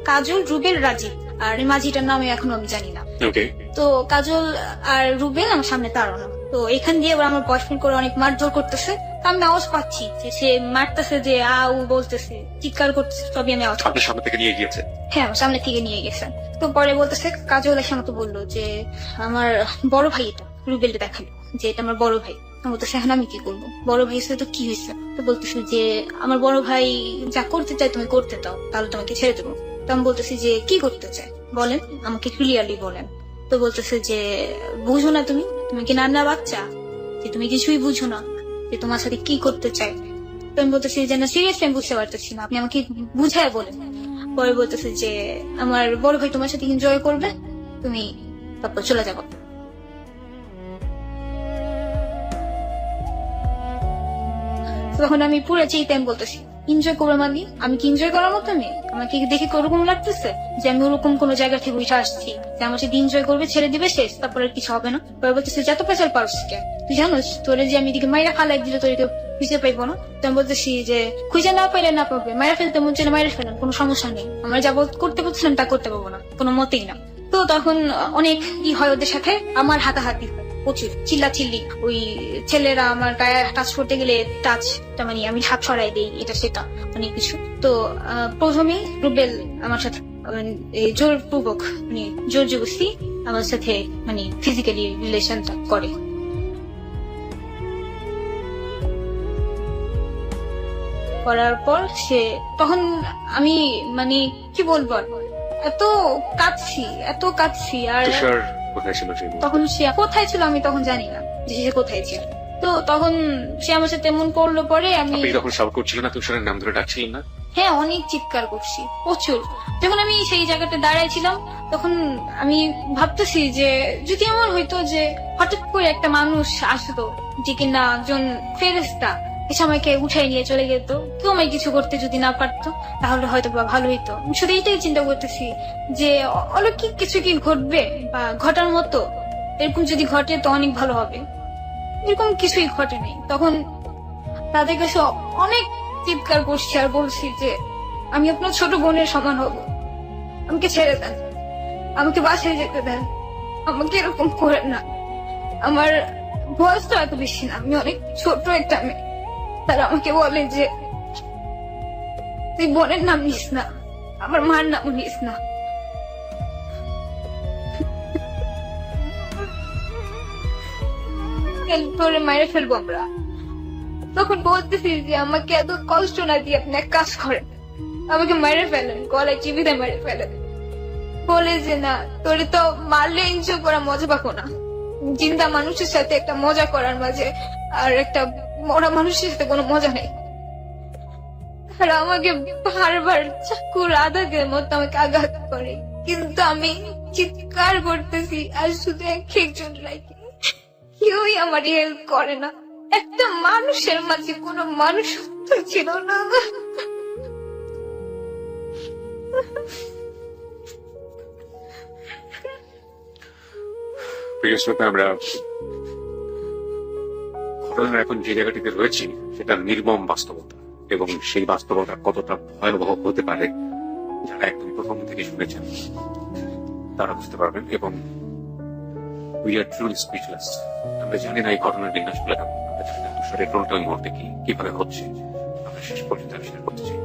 কাজল, রুবেল, রাজীব, আর এই মাঝিটার নামে এখনো আমি জানি না। ওকে, তো কাজল আর রুবেল আমার সামনে দাঁড়ানো, তো এখান দিয়ে ওরা আমার বয়ফ্রেন্ড করে অনেক মারধর করতেছে, তো আমি আওয়াজ পাচ্ছি যে সে মারতেছে, যে উ বলতেছে, চিৎকার করতেছে, সবই আমি আওয়াজ পাচ্ছি। আপনার সামনে থেকে নিয়ে গিয়েছে? হ্যাঁ আমার সামনে থেকে নিয়ে গেছে। তো পরে বলতেছে, কাজল এসে আমাকে বললো যে আমার বড় ভাই, এটা রুবেলটা দেখালো যে এটা আমার বড় ভাই। আমি বলতেছে এখন আমি কি করবো, বড় ভাই সাথে তো কি হয়েছে? তো বলতেছে যে আমার বড় ভাই যা করতে চায় তুমি করতে দাও, তাহলে তোমাকে ছেড়ে দেবো। তো আমি বলতেছি যে কি করতে চায় বলেন, আমাকে ক্লিয়ারলি বলেন। তো বলতেছে যে বুঝো না তুমি, তুমি কি নান্না বাচ্চা, যে তুমি কিছুই বুঝো না যে তোমার সাথে কি করতে চায়। তো আমি বলতেছি যে না সিরিয়াসলি আমি বুঝতে পারতেছি না, আপনি আমাকে বুঝায় বলেন। পরে বলতেছে যে আমার বড় ভাই তোমার সাথে এনজয় করবে, তুমি তারপর চলে যাবো। তখন আমি পুরো চেয়ে আমি বলতেছি এনজয় করবো, মানে আমি কি এনজয় করার মতো মেয়ে? আমাকে দেখে ওরকম লাগতেছে যে আমি ওরকম কোন জায়গা থেকে উঠে আসছি যে আমার সাথে এনজয় করবে, ছেড়ে দিবে, শেষ, তারপরে আর কিছু হবে না। পরে বলতেছে যত পেশাল পারস কে, তুই জানোস তোরে যে আমি এদিকে মাইরা ফালাই দিলে তোর কেউ খুঁজে পাইবো না। তো আমি বলতেছি যে খুঁজে না পাইলে না পাবে, মাইরা ফেলতে মন চাইলে মাইরা ফেলেন, কোনো সমস্যা নেই, আমার যা করতে বলছিলাম তা করতে পারবো না, কোনো মতেই না। তো তখন অনেক কি হয় ওদের সাথে, আমার হাতাহাতি হয় প্রচুর, চিল্লা চিল্লি, ওই ছেলেরা আমার গায়ে টাচ করতে গেলে টাচটা মানে আমি হাত ছড়াই দিই, এটা সেটা অনেক কিছু। তো প্রথমেই রুবেল আমার সাথে জোরপূর্বক মানে জোর জবরদস্তি আমার সাথে মানে ফিজিক্যালি রিলেশনটা করে। করার পর সে তখন আমি মানে কি বলবো আর, এত কাঁদছি আর তুষার কোথায় ছিল সেই মুহূর্তে? তখন সে কোথায় ছিল আমি তখন জানি না যে সে কোথায় ছিল। তো তখন সে আমার সাথে এমন করলো, পরে আমি আপনি তখন সাউট করছিলেন না, তুষারের নাম ধরে ডাকছিলেন না? হ্যাঁ অনেক চিৎকার করছি প্রচুর। যখন আমি সেই জায়গাটা দাঁড়াইছিলাম তখন আমি ভাবতেছি যে যদি আমার হয়তো যে হঠাৎ করে একটা মানুষ আসতো যে কিনা একজন ফেরেশতা এসে আমাকে উঠাই নিয়ে চলে যেত, কেউ আমায় কিছু করতে যদি না পারতো, তাহলে হয়তো বা ভালো হইতো। আমি শুধু এইটাই চিন্তা করতেছি যে অলৌকিক কিছু কি ঘটবে বা ঘটার মতো, এরকম যদি ঘটে তো অনেক ভালো হবে। এরকম কিছুই ঘটে নাই। তখন তাদের কাছে অনেক চিৎকার করছি আর বলছি যে আমি আপনার ছোট বোনের সমান হব, আমাকে ছেড়ে দেন, আমাকে বাসায় যেতে দেন, আমাকে এরকম করেন না। আমার বয়স তো এত বেশি না, আমি অনেক ছোট একটা মেয়ে। তারা আমাকে বলে যে তুই বোনের নাম নিস না, আমার মার নাম নিস না। তোরে মায়ের ফেলবো আমরা। তখন বলতেছি যে আমাকে এত কষ্ট না দিয়ে আপনি এক কাজ করেন, আমাকে মেরে ফেলেন, গলায় চিবিতে মেরে ফেলেন। বলে যে না তোরে তো মারলে এনজয় করা মজা পাবো না, জিন্দা মানুষের সাথে একটা মজা করার মাঝে আর একটা মরা মানুষের সাথে কোনো মজা নেই। আর আমাকে বারবার চাকুর আঘাতের মতো আমাকে আঘাত করে, কিন্তু আমি চিৎকার করতেছি আর শুধু একজন লাগে, কেউই আমার হেল্প করে না। একটা মানুষের মাঝে কোনো মানুষ ছিল না। প্রিয় শ্রোতা, আমরা ঘটনার এখন যে জায়গাটিতে রয়েছি সেটা নির্মম বাস্তবতা। এবং সেই বাস্তবতা কতটা ভয়াবহ হতে পারে যারা একদম প্রথম থেকে শুনেছেন তারা বুঝতে পারবেন। এবং উই আর ট্রুলি স্পিচলেস। আমরা জানি না এই ঘটনার বিন্যাস গুলো কেমন, আমরা জানি না তুষারের রোলটা ওই মুহূর্তে কিভাবে হচ্ছে। আমরা শেষ পর্যন্ত আবিষ্কার করতে চাই।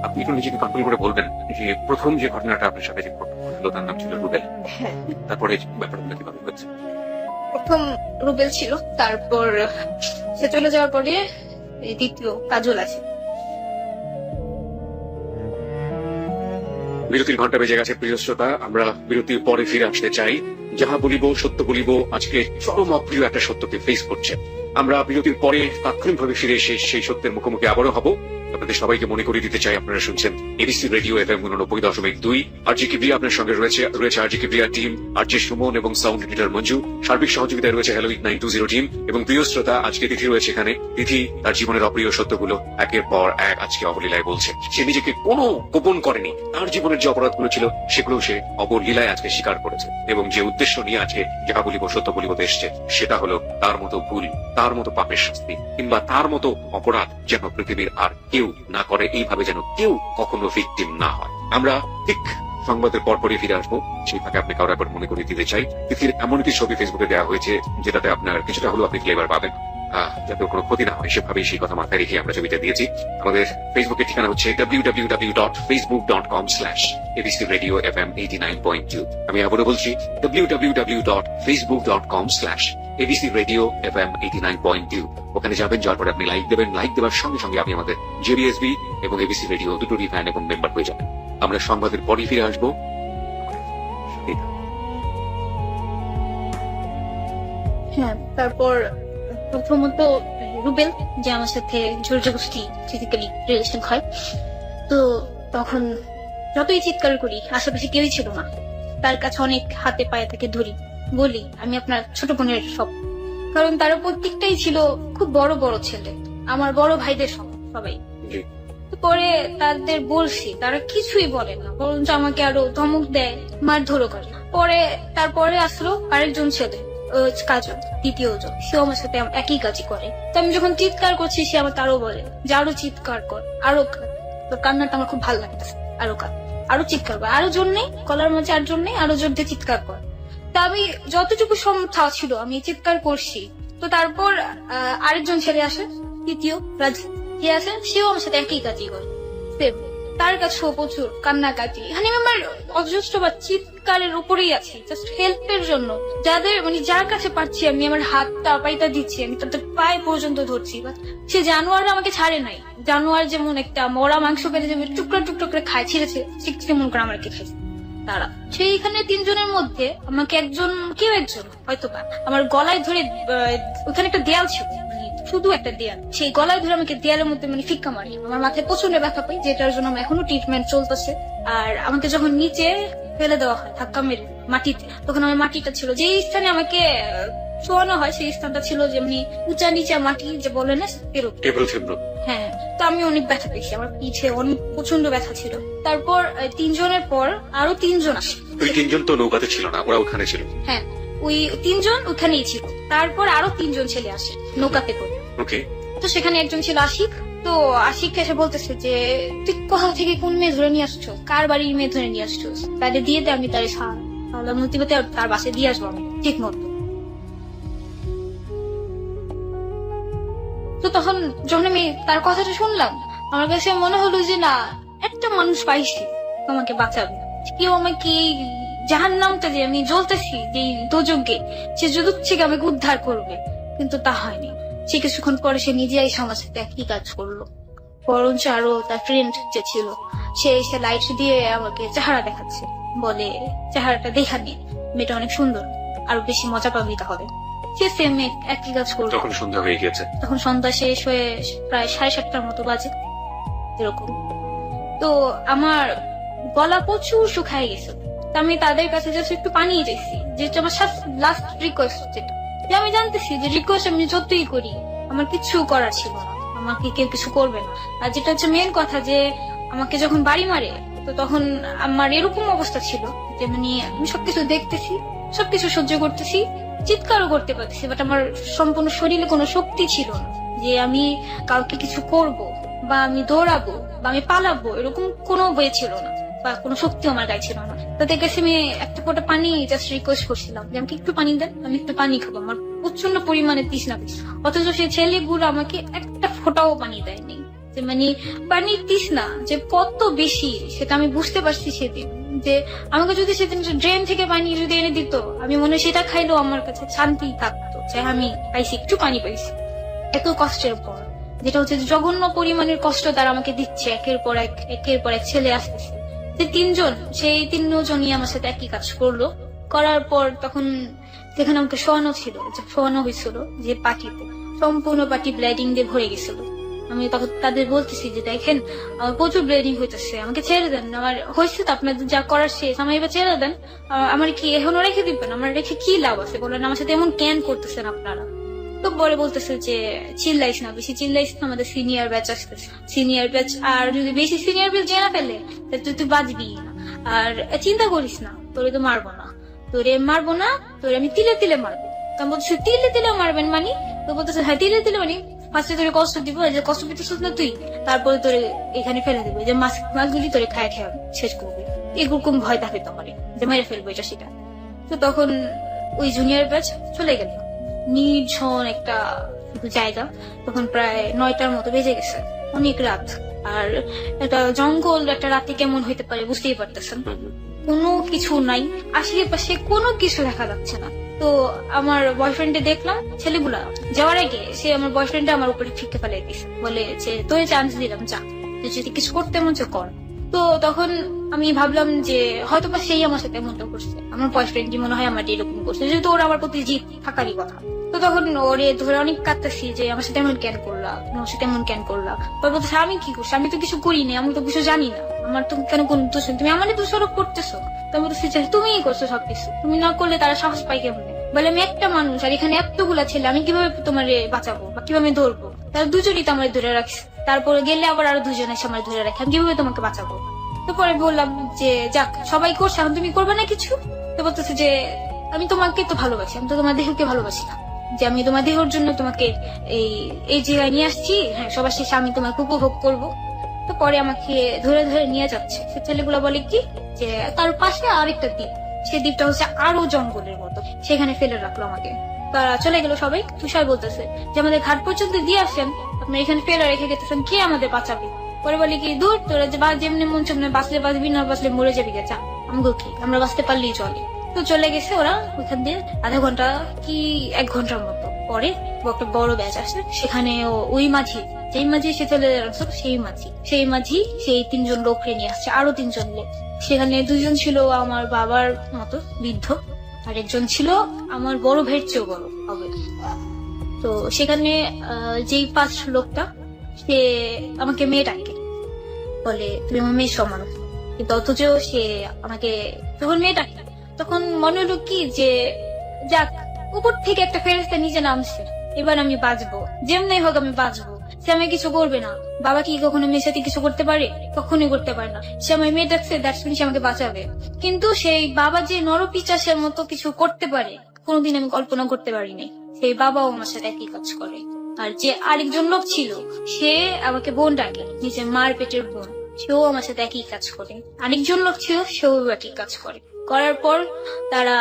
আপনি একটু নিজেকে কন্ট্রোল করে বলবেন যে প্রথম যে ঘটনাটা আপনার সাথে যে ঘটলো তার নাম ছিল রুবেল, হ্যাঁ, তারপরে এই ব্যাপারগুলো কিভাবে হচ্ছে? প্রথম রুবেল ছিল, তারপর সে চলে যাওয়ার পরে এই দ্বিতীয় কাজল আছে। বিরতির ঘন্টা বেজে গেছে প্রিয় শ্রোতা, আমরা বিরতির পরে ফিরে আসতে চাই। যাহা বলিব সত্য বলিব আজকে চরম অপ্রিয় একটা সত্যকে ফেস করছে। আমরা বিরতির পরে তাৎক্ষণিকভাবে ফিরে এসে সেই সত্যের মুখোমুখি আবারও হব। আপনাদের সবাইকে মনে করিয়ে দিতে চাই, আপনারা শুনছেন এবিসি রেডিও FM 89.2। আরজি কিবরিয়া আপনার সঙ্গে রয়েছে আরজি কিবরিয়া টিম, আরজি সুমন এবং সাউন্ড এডিটর মঞ্জু। সার্বিক সহযোগিতায় রয়েছে হ্যালো 920 টিম। এবং প্রিয় শ্রোতা, আজকে তিথি রয়েছে এখানে। তিথি তার জীবনের অপ্রিয় সত্যগুলো একের পর এক আজকে অবলীলায় বলছে। সে নিজেকে কোনো গোপন করেনি, তার জীবনের যে অপরাধগুলো ছিল সেগুলো সে অবলীলায় আজকে স্বীকার করেছে। এবং যে উদ্দেশ্য নিয়ে আজকে যাহা বলিব সত্য বলিবতে এসছে সেটা হলো তার মতো ভুল, তার মতো পাপের শাস্তি কিংবা তার মতো অপরাধ যেন পৃথিবীর আর কেউ না করে, এইভাবে যেন কেউ কখনো ভিকটিম না হয়। আমরা ঠিক সংবাদের পরপরই ফিরে আসবো। সেই ফাঁকে আপনি কারো একবার মনে করিয়ে দিতে চাই, তিথির এমন একটি ছবি ফেসবুকে দেওয়া হয়েছে যেটাতে আপনার কিছুটা হলেও আপনি ফ্লেভার পাবেন, যাতে কোনো ক্ষতি না হয় সেভাবেই সেই কথা মাথায় রেখে আমরা ছবিটা দিয়েছি। আমাদের ফেসবুকের ঠিকানা হচ্ছে www.facebook.com/abcradiofm 89.2। আমি আবারও বলছি www.facebook.com/abcradiofm 89.2। ওখানে যাবেন, যাওয়ার পরে আপনি লাইক দেবেন। লাইক দেওয়ার সঙ্গে সঙ্গে আপনি আমাদের জেবিএসবি এবং এবিসি রেডিও দুটোরই ফ্যান এবং মেম্বার হয়ে যাবেন। আমরা সংবাদের পরই ফিরে আসবো। হ্যাঁ, তারপর প্রথমত রুবেল যে আমার সাথে জোর জবরদস্তি ফিজিক্যালি রিলেশন হয়, তো তখন যতই চিৎকার করি আশেপাশে কেউই ছিল না। তার কাছে অনেক হাতে পায়ে তাকে ধরি, বলি আমি আপনার ছোট বোনের সব, কারণ তারা প্রত্যেকটাই ছিল খুব বড় বড় ছেলে, আমার বড় ভাইদের সবাই। পরে তাদের বলছি, তারা কিছুই বলে না, বরঞ্চ আমাকে আরো ধমক দেয়, মারধরও করে। তারপরে আসলো আরেকজন ছেলে, কাজল, দ্বিতীয় জন, সেও আমার সাথে একই কাজই করে। তো আমি যখন চিৎকার করছি সে আমার তারও বলে যে আরো চিৎকার কর, আরো কাঁদ। তো কান্নাটা আমার খুব ভালো লাগতেছে, আরো কাঁদ, আরো চিৎকার কর, আরো জোর নেই, গলার মাঝে আর জোর নেই, আরো জোর দিয়ে চিৎকার কর। তা আমি যতটুকু সমর্থ ছিল আমি চিৎকার করছি। তো তারপর আরেকজন ছেলে আসে, তৃতীয় রাজ, যে আছে সেও আমার সাথে একই কাজই করে, তার কাছেও প্রচুর কান্নাকাটি। মানে আমার অজস্র বা চিৎকারের উপরেই আছি, জাস্ট হেল্পের জন্য। যার কাছে পাচ্ছি আমি আমার হাতটা পাইটা দিচ্ছি, আমি তাদের পায়ে পর্যন্ত ধরছি। সে জানোয়াররা আমাকে ছাড়ে নাই। জানোয়ার যেমন একটা মরা মাংস কেটে যেমন টুকরা টুকরা করে খায়, ছিঁড়েছে, ঠিক তেমন করে আমাকে খাইছে তারা। সেইখানে তিনজনের মধ্যে আমাকে কেউ একজন হয়তো বা আমার গলায় ধরে, ওখানে একটা দেয়াল ছিল, শুধু একটা দেয়াল, সেই গলায় ধরে আমাকে দেয়ালের মধ্যে ফিক্কা মারি। আমার মাথায় প্রচন্ড ব্যথা পাই, যেটার জন্য আমার এখনো ট্রিটমেন্ট চলতেছে। আর আমাকে যখন নিচে ফেলে দেওয়া হয় ধাক্কা মেরে মাটিতে, তখন আমার মাটিটা ছিল যে স্থানে আমাকে শোয়ানো হয়, সেই স্থানটা ছিল যেমনি উঁচা নিচা মাটি যে বলে না, হ্যাঁ। তো আমি অনেক ব্যথা পেয়েছি, আমার পিঠে অনেক প্রচন্ড ব্যথা ছিল। তারপর তিনজনের পর আরো তিনজন আসে। ওই তিনজন তো নৌকাতে ছিল না, ওরা ওখানে ছিল। হ্যাঁ, ওই তিনজন ওখানেই ছিল। তারপর আরো তিনজন ছেলে আসে নৌকাতে করে। ওকে। তো সেখানে একজন ছিল আশিক। তো আশিক এসে বলতেছে যে তুই কোথা থেকে কোন মেয়ে ধরে নিয়ে আসছো, কার বাড়ির মেয়ে ধরে নিয়ে আসছো, তাদের দিয়ে দে, আমি তারে তাহলে মতিবাতে তার বাসায় দিয়ে আসবো আমি ঠিক মতো। তো তখন যখন আমি তার কথাটা শুনলাম, আমার কাছে মনে হলো যে না, একটা মানুষ পাইছি তোমাকে বাঁচাবে, কেউ আমাকে জাহান্নামটা যে আমি জ্বলতেছি যে দোজগে, সে যুদ্ধ থেকে আমাকে উদ্ধার করবে, কিন্তু তা হয়নি। সে কিছুক্ষণ পরে সে নিজেই আমার সাথে একই কাজ করলো, বরঞ্চ আরো তার ফ্রেন্ড যে ছিল সে এসে লাইট দিয়ে আমাকে চেহারা দেখাচ্ছে, বলে চেহারাটা দেখা নিয়ে মেয়েটা অনেক সুন্দর, আরো বেশি মজা পাবি তাহলে। সে সেম একই কাজ করলো। তখন সন্ধ্যা হয়ে গেছে, তখন সন্ধ্যা শেষ হয়ে প্রায় 7:30টার মতো বাজে এরকম। তো আমার গলা প্রচুর শুকায় গেছে। আমি তাদের কাছে জাস্ট একটু পানি চাইছি, যেটা আমার লাস্ট রিকোয়েস্ট, যেটা যে আমি জানতেছি যে রিকোয়েস্ট আমি যতই করি আমার কিছু করার ছিল না, আমাকে কেউ কিছু করবে না। আর যেটা হচ্ছে মেন কথা, যে আমাকে যখন বাড়ি মারে তো তখন আমার এরকম অবস্থা ছিল যে আমি সবকিছু দেখতেছি, সবকিছু সহ্য করতেছি, চিৎকারও করতে পারতেছি, বাট আমার সম্পূর্ণ শরীরে কোনো শক্তি ছিল না যে আমি কাউকে কিছু করব। বা আমি দৌড়াবো বা আমি পালাবো, এরকম কোনো বই ছিল না বা কোনো শক্তি আমার গায়ে ছিল না। তাদের কাছে আমি একটা ফোঁটা পানি জাস্ট রিকোয়েস্ট করছিলাম যে আমাকে একটু পানি দেন, আমি একটু পানি খাবো, আমার প্রচন্ড পরিমাণে তৃষ্ণা পেয়েছে। অথচ সেই ছেলেগুলো আমাকে একটা ফোঁটাও পানি দেয়নি। যে মানে পানির তৃষ্ণা যে কত বেশি সেটা আমি বুঝতে পারছি সেদিন। যে আমাকে যদি সেদিন ড্রেন থেকে পানি যদি এনে দিত, আমি মনে হয় সেটা খাইলেও আমার কাছে শান্তি থাকতো যে আমি পাইছি, একটু পানি পাইছি। এত কষ্টের পর, যেটা হচ্ছে জঘন্য পরিমাণের কষ্ট তারা আমাকে দিচ্ছে, একের পর এক ছেলে আসতেছে। যে তিনজন, সেই তিনজনই আমার সাথে একই কাজ করলো। করার পর তখন যেখানে আমাকে শোয়ানো হয়েছিল যে পাটিতে, সম্পূর্ণ পাটি ব্লিডিং দিয়ে ভরে গেছিল। আমি তখন তাদের বলতেছি যে দেখেন আমার প্রচুর ব্লিডিং হইতেছে, আমাকে ছেড়ে দেন, আমার হয়েছে তো আপনাদের যা করার শেষ, আমার এবার ছেড়ে দেন। আমার কি এখনো রেখে দিবেন? আমার রেখে কি লাভ আছে বলেন? আমার সাথে এমন ক্যান করতেছেন আপনারা। তো পরে বলতেছে যে চিল্লাইস না, বেশি চিল্লাইস না, আমাদের সিনিয়র ব্যাচ আসতেছে, সিনিয়র ব্যাচ, আর যদি বেশি সিনিয়র ব্যাচ জেনা ফেলে তুই বাঁচবি না। আর চিন্তা করিস না, তোরে তো মারবো না, তোরে আমি তিলে তিলে মারবো। তো আমি বলতেছি তিলে তিলে মারবেন মানি? তো বলতেছে হ্যাঁ তিলে তিলে মানি, ফার্স্টে তোরে কষ্ট দিব, যে কষ্ট পেতেছিস না তুই, তারপরে তোরে এখানে ফেলে দেবে, যে মাছগুলি তোরে খায় খেয়ে শেষ করবে। এরকম ভয় থাকে তোমার যে মেরে ফেলবো এটা সেটা। তো তখন ওই জুনিয়র ব্যাচ চলে গেল নির্জন একটা জায়গা। তখন প্রায় 9টার মতো বেজে গেছে, অনেক রাত। আর একটা জঙ্গল, একটা রাতে কেমন হইতে পারে বুঝতেই পারতেছেন। কোনো কিছু নাই, আশেপাশে কোনো কিছু দেখা যাচ্ছে না। তো আমার বয়ফ্রেন্ডে দেখলাম, ছেলেগুলা যাওয়ার আগে সে আমার বয়ফ্রেন্ডে আমার উপরে ফিকে ফেলে দিছে, বলে যে তোরে চান্স দিলাম, যা তুই যদি কিছু করতে মন চায় কর। তো তখন আমি ভাবলাম যে হয়তো বা সেই আমার সাথে এমনটা করছে, আমার বয়ফ্রেন্ডই মনে হয় আমার এরকম করছে, যেহেতু ওর আমার প্রতি জিদ থাকারই কথা। তো তখন ওরে ধরে অনেক কাঁদতেছি যে আমার সাথে এমন ক্যান করলা, আমার সাথে এমন ক্যান করলা। পরে বলতেছে আমি কি করছি, আমি তো কিছু করিনি, আমি তো কিছু জানি না, আমার তো কেন কোন দোষ নেই, তুমি আমার দোষারোপ করতেছো। তো আমি বলতেছি যে তুমিই করছো সবকিছু, তুমি না করলে তারা সাহস পাই কেমনে? বলে আমি একটা মানুষ, আর এখানে এতগুলা ছেলে, আমি কিভাবে তোমার বাঁচাবো বা কিভাবে ধরবো? তারা দুজনই তো আমার ধরে রাখছে, তারপরে গেলে আবার আরো দুজন এসে আমার ধরে রাখে, আমি কিভাবে তোমাকে বাঁচাবো? তো পরে বললাম যে যাক সবাই করছে, এখন তুমি করবে না কিছু? তো বলতেছে যে আমি তোমাকে তো ভালোবাসি, আমি তো তোমার দেহকে ভালোবাসি না, যে আমি তোমার দেহের জন্য তোমাকে এই জায়গায় নিয়ে আসছি, হ্যাঁ সবার শেষে আমি তোমাকে উপভোগ করব। তো পরে আমাকে ধরে ধরে নিয়ে যাচ্ছে। সে ছেলেগুলো বলে কি যে তার পাশে আরেকটা দ্বীপ, সেই দ্বীপটা হচ্ছে আরো জঙ্গলের মতো, সেখানে ফেলে রাখলো আমাকে। তারা চলে গেল সবাই। তুষার বলতেছে যে আমাদের ঘাট পর্যন্ত দিয়ে আসেন, আপনি এখানে ফেলে রেখে গেতেছেন, কে আমাদের বাঁচাবে? পরে বলে কি দূর তোরা যে যেমনি মন চামনে বাঁচলে বাঁচবি, না বাঁচলে মরে যাবি, গেছা আমগো কি, আমরা বাঁচতে পারলেই চলে। তো চলে গেছে ওরা ওইখান দিয়ে আধা ঘন্টা কি 1 ঘন্টার মতো পরে একটা বড় ব্যাচ আসে। সেখানে ওই মাঝি, যেই মাঝি সে চলে যাচ্ছে, সেই মাঝি সেই 3জন লোককে নিয়ে আসছে, আরো 3জন লোক। সেখানে 2জন ছিল আমার বাবার মতো বৃদ্ধ, আর একজন ছিল আমার বড় ভাইয়ের চেয়েও বড় হবে। তো সেখানে যেই 5 লোকটা, সে আমাকে মেয়ে ডাকে, বলে তুমি আমার মেয়ের সমান। কিন্তু অথচ সে আমাকে যখন মেয়ে ডাকে, তখন মনে হলো কি যে যাক উপর থেকে একটা ফেরেশতা নিচে নামছে, এবার আমি বাঁচবো, যেমনি হোক আমি বাঁচবো। সে আমাকে কিছু করবে না। বাবা কি কখনো মেয়ের সাথে কিছু করতে পারে? কখনোই করতে পারে না। সে আমার মেয়ে ডাকছে, দ্যাটস মিন সে আমাকে বাঁচাবে। কিন্তু সেই বাবা যে নরপিচাসের মতো কিছু করতে পারে, কোনোদিন আমি কল্পনা করতে পারিনি। সেই বাবাও আমার সাথে একই কাজ করে। আর যে আরেকজন লোক ছিল, সে আমাকে বোন ডাকে, নিজের মার পেটের বোন, সেও আমার সাথে একই কাজ করে। আরেকজন লোক ছিল, সেও একই কাজ করে। করার পর তারা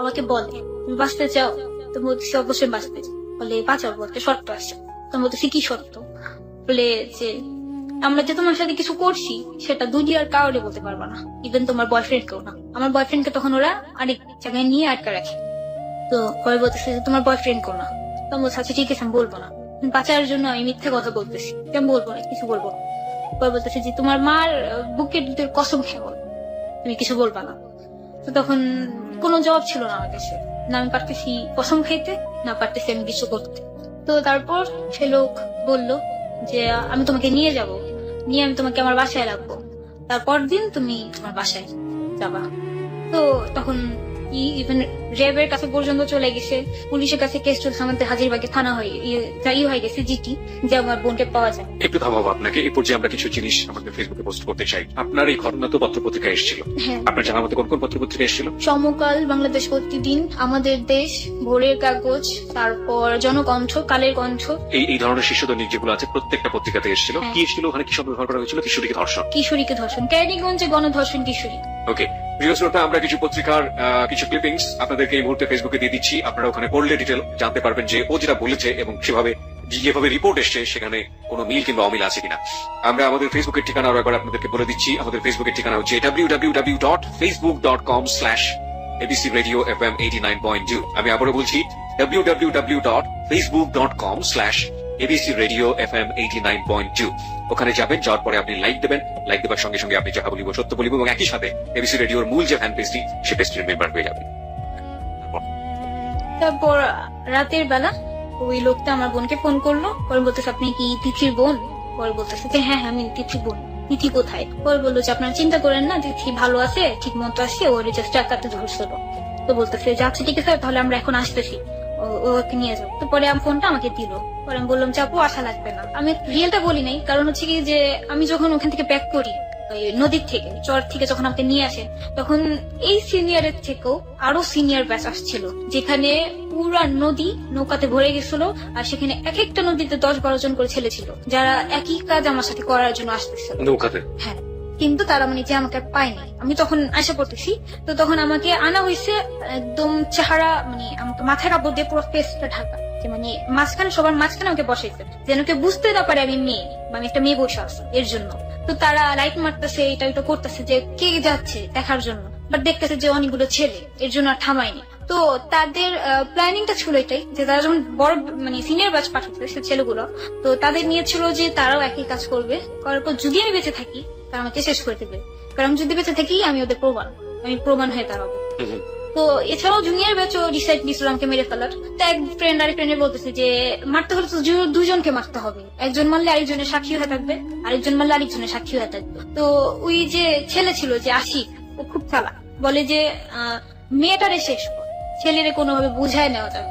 আমাকে বলে তুমি বাঁচতে চাও? তো বলতেছি অবশ্যই বাঁচতে চাই। বলে বাঁচাবো, একটা শর্ত আছে। তো বলতেছি কি শর্ত? বলে যে আমরা যে তোমার সাথে কিছু করছি সেটা দুনিয়ার কাউরে বলতে পারবো না, ইভেন তোমার বয়ফ্রেন্ড কেও না। আমার বয়ফ্রেন্ডকে তখন ওরা আরেক জায়গায় নিয়ে আটকা রাখে। তো পরে বলতেছে যে তোমার বয়ফ্রেন্ড কেও না। তো বলছে আচ্ছা ঠিক আছে আমি বলবো না, বাঁচার জন্য আমি মিথ্যে কথা বলতেছি, আমি বলবো না, কিছু বলবো না। পরে বলতেছে যে তোমার মার বুকের দুধের কসম খেয়ে বল, তুমি কিছু বলবা না। তো তখন কোনো জবাব ছিল না আমার কাছে, না আমি পারতেছি কসম খাইতে, না পারতেছি আমি কিছু করতে। তো তারপর সে লোক বলল যে আমি তোমাকে নিয়ে যাব, নিয়ে আমি তোমাকে আমার বাসায় রাখবো, তারপর দিন তুমি তোমার বাসায় যাবা। তো তখন ইভেন র্যাবের কাছে পর্যন্ত চলে গেছে, পুলিশের কাছে কেস চলছে, আমাদের হাজিরবাগে থানা হয়ে হয়ে গেছে জিটি, যে আমার বোনকে পাওয়া যায়। একটু থামাবো আপনাকে। এই পর্যায়ে আমরা কিছু জিনিস আমাদের ফেসবুকে পোস্ট করতে চাই। আপনার এই ঘটনা তো পত্রপত্রিকা এসেছিল, হ্যাঁ। আপনার জানার মতো কোন কোন পত্রপত্রিকা এসেছিল? সমকাল, বাংলাদেশ প্রতিদিন, আমাদের দেশ, ভোরের কাগজ, তারপর জনকণ্ঠ, কালের কণ্ঠ। এই ধরনের শীর্ষ দৈনিক যেগুলো আছে প্রত্যেকটা পত্রিকাতে এসেছিল। হ্যাঁ। কি এসেছিল ওখানে? কি শব্দ ব্যবহার করা হয়েছিল? কিশোরীকে ধর্ষণ। কিশোরীকে ধর্ষণ, ক্যারিগঞ্জে গণধর্ষণ কিশোরী। ওকে, প্রিয় শ্রোতা, আমরা কিছু পত্রিকার কিছু ক্লিপিংস আপনাদেরকে এই মুহূর্তে ফেসবুকে দিয়ে দিচ্ছি। আপনারা ওখানে পড়লে ডিটেল জানতে পারবেন যে ও যেটা বলেছে এবং সেভাবে যেভাবে রিপোর্ট এসছে সেখানে কোনো মিল কিংবা অমিল আছে কিনা। আমরা আমাদের ফেসবুকের ঠিকানা আরো একবার আপনাদেরকে বলে দিচ্ছি। আমাদের ফেসবুকের ঠিকানা হচ্ছে www.facebook.com/abcradiofm89.2। আমি আবারও বলছি www.facebook.com/abcradiofm89.2। ওখানে যাবেন, যাওয়ার পরে আপনি লাইক দেবেন। লাইক দেওয়ার সঙ্গে সঙ্গে আপনি যাহা বলিব সত্য বলিব এবং একই সাথে এবিসি রেডিওর মূল যে ফ্যান পেজটি সে পেজটির মেম্বার হয়ে যাবেন। তারপর রাতের বেলা ওই লোকটা আমার বোনকে ফোন করলো, পরে বলতেছে আপনি কি তিথির বোন? পরে বলতেছে যে হ্যাঁ আমি তিথির বোন। তিথি কোথায়? পরে বললো যে আপনারা চিন্তা করেন না, তিথি ভালো আছে, ঠিক মতো আছে, ওর জাস্ট টাকাতে ধরছিল। তো বলতেছে যে আচ্ছা ঠিক আছে, তাহলে আমরা এখন আসতেছি, ওকে নিয়ে যাবো। তো পরে আমি ফোনটা আমাকে দিল। পরে আমি বললাম যে আপু আসা লাগবে না। আমি রিয়েলটা বলি নাই, কারণ হচ্ছে কি যে আমি যখন ওখান থেকে ব্যাক করি ওই নদীর থেকে, চর থেকে যখন আমাকে নিয়ে আসে, তখন এই সিনিয়রের থেকেও আরো সিনিয়র ব্যাচ আসছিল, যেখানে পুরা নদী নৌকাতে ভরে গেছিল। আর সেখানে এক একটা নদীতে 10-12 জন করে ছেলে ছিল, যারা একই কাজ আমার সাথে করার জন্য আসতেছিল। নৌকাতে? হ্যাঁ, কিন্তু তারা মানে যে আমাকে পায়নি। আমি তখন আশা করতেছি, তো তখন আমাকে আনা হয়েছে একদম চেহারা, মানে আমাকে মাথায় কাপড় দিয়ে পুরো ফেসটা ঢাকা, যে মানে মাঝখানে, সবার মাঝখানে আমাকে বসাইছে, যেন কেউ বুঝতে না পারে আমি মেয়ে বা আমি একটা মেয়ে বসে আছে এর জন্য। তো তারা লাইট মারতেছে, এটা ওটা করতেছে যে কে যাচ্ছে দেখার জন্য, বাট দেখতেছে যে অনেকগুলো ছেলে, এর জন্য আর থামায়নি। তো তাদের প্ল্যানিংটা ছিল এটাই, যে তারা যখন বড় মানে সিনিয়র ব্যাচ পাঠাচ্ছে সে ছেলেগুলো, তো তাদের নিয়ে ছিল যে তারাও একই কাজ করবে, করার পর যদি আমি বেঁচে থাকি তারা আমাকে শেষ করে দেবে, কারণ যদি বেঁচে থাকি আমি ওদের প্রমাণ হয়ে দাঁড়াবো। তো এছাড়াও জুনিয়র ব্যাচও ডিসাইড দিয়েছিল আমাকে মেরে ফেলার। তো এক ফ্রেন্ড আরেক ফ্রেন্ডে বলতেছে যে মারতে হলে তো দুজনকে মারতে হবে, একজন মারলে আরেকজনের সাক্ষী হয়ে থাকবে, আরেকজন মারলে আরেকজনের সাক্ষী হয়ে থাকবে। তো ওই যে ছেলে ছিল যে আশিক, ও খুব চালাক, বলে যে মেয়েটারে শেষ কর, ছেলেরে কোনোভাবে বুঝায় নেওয়া যাবে।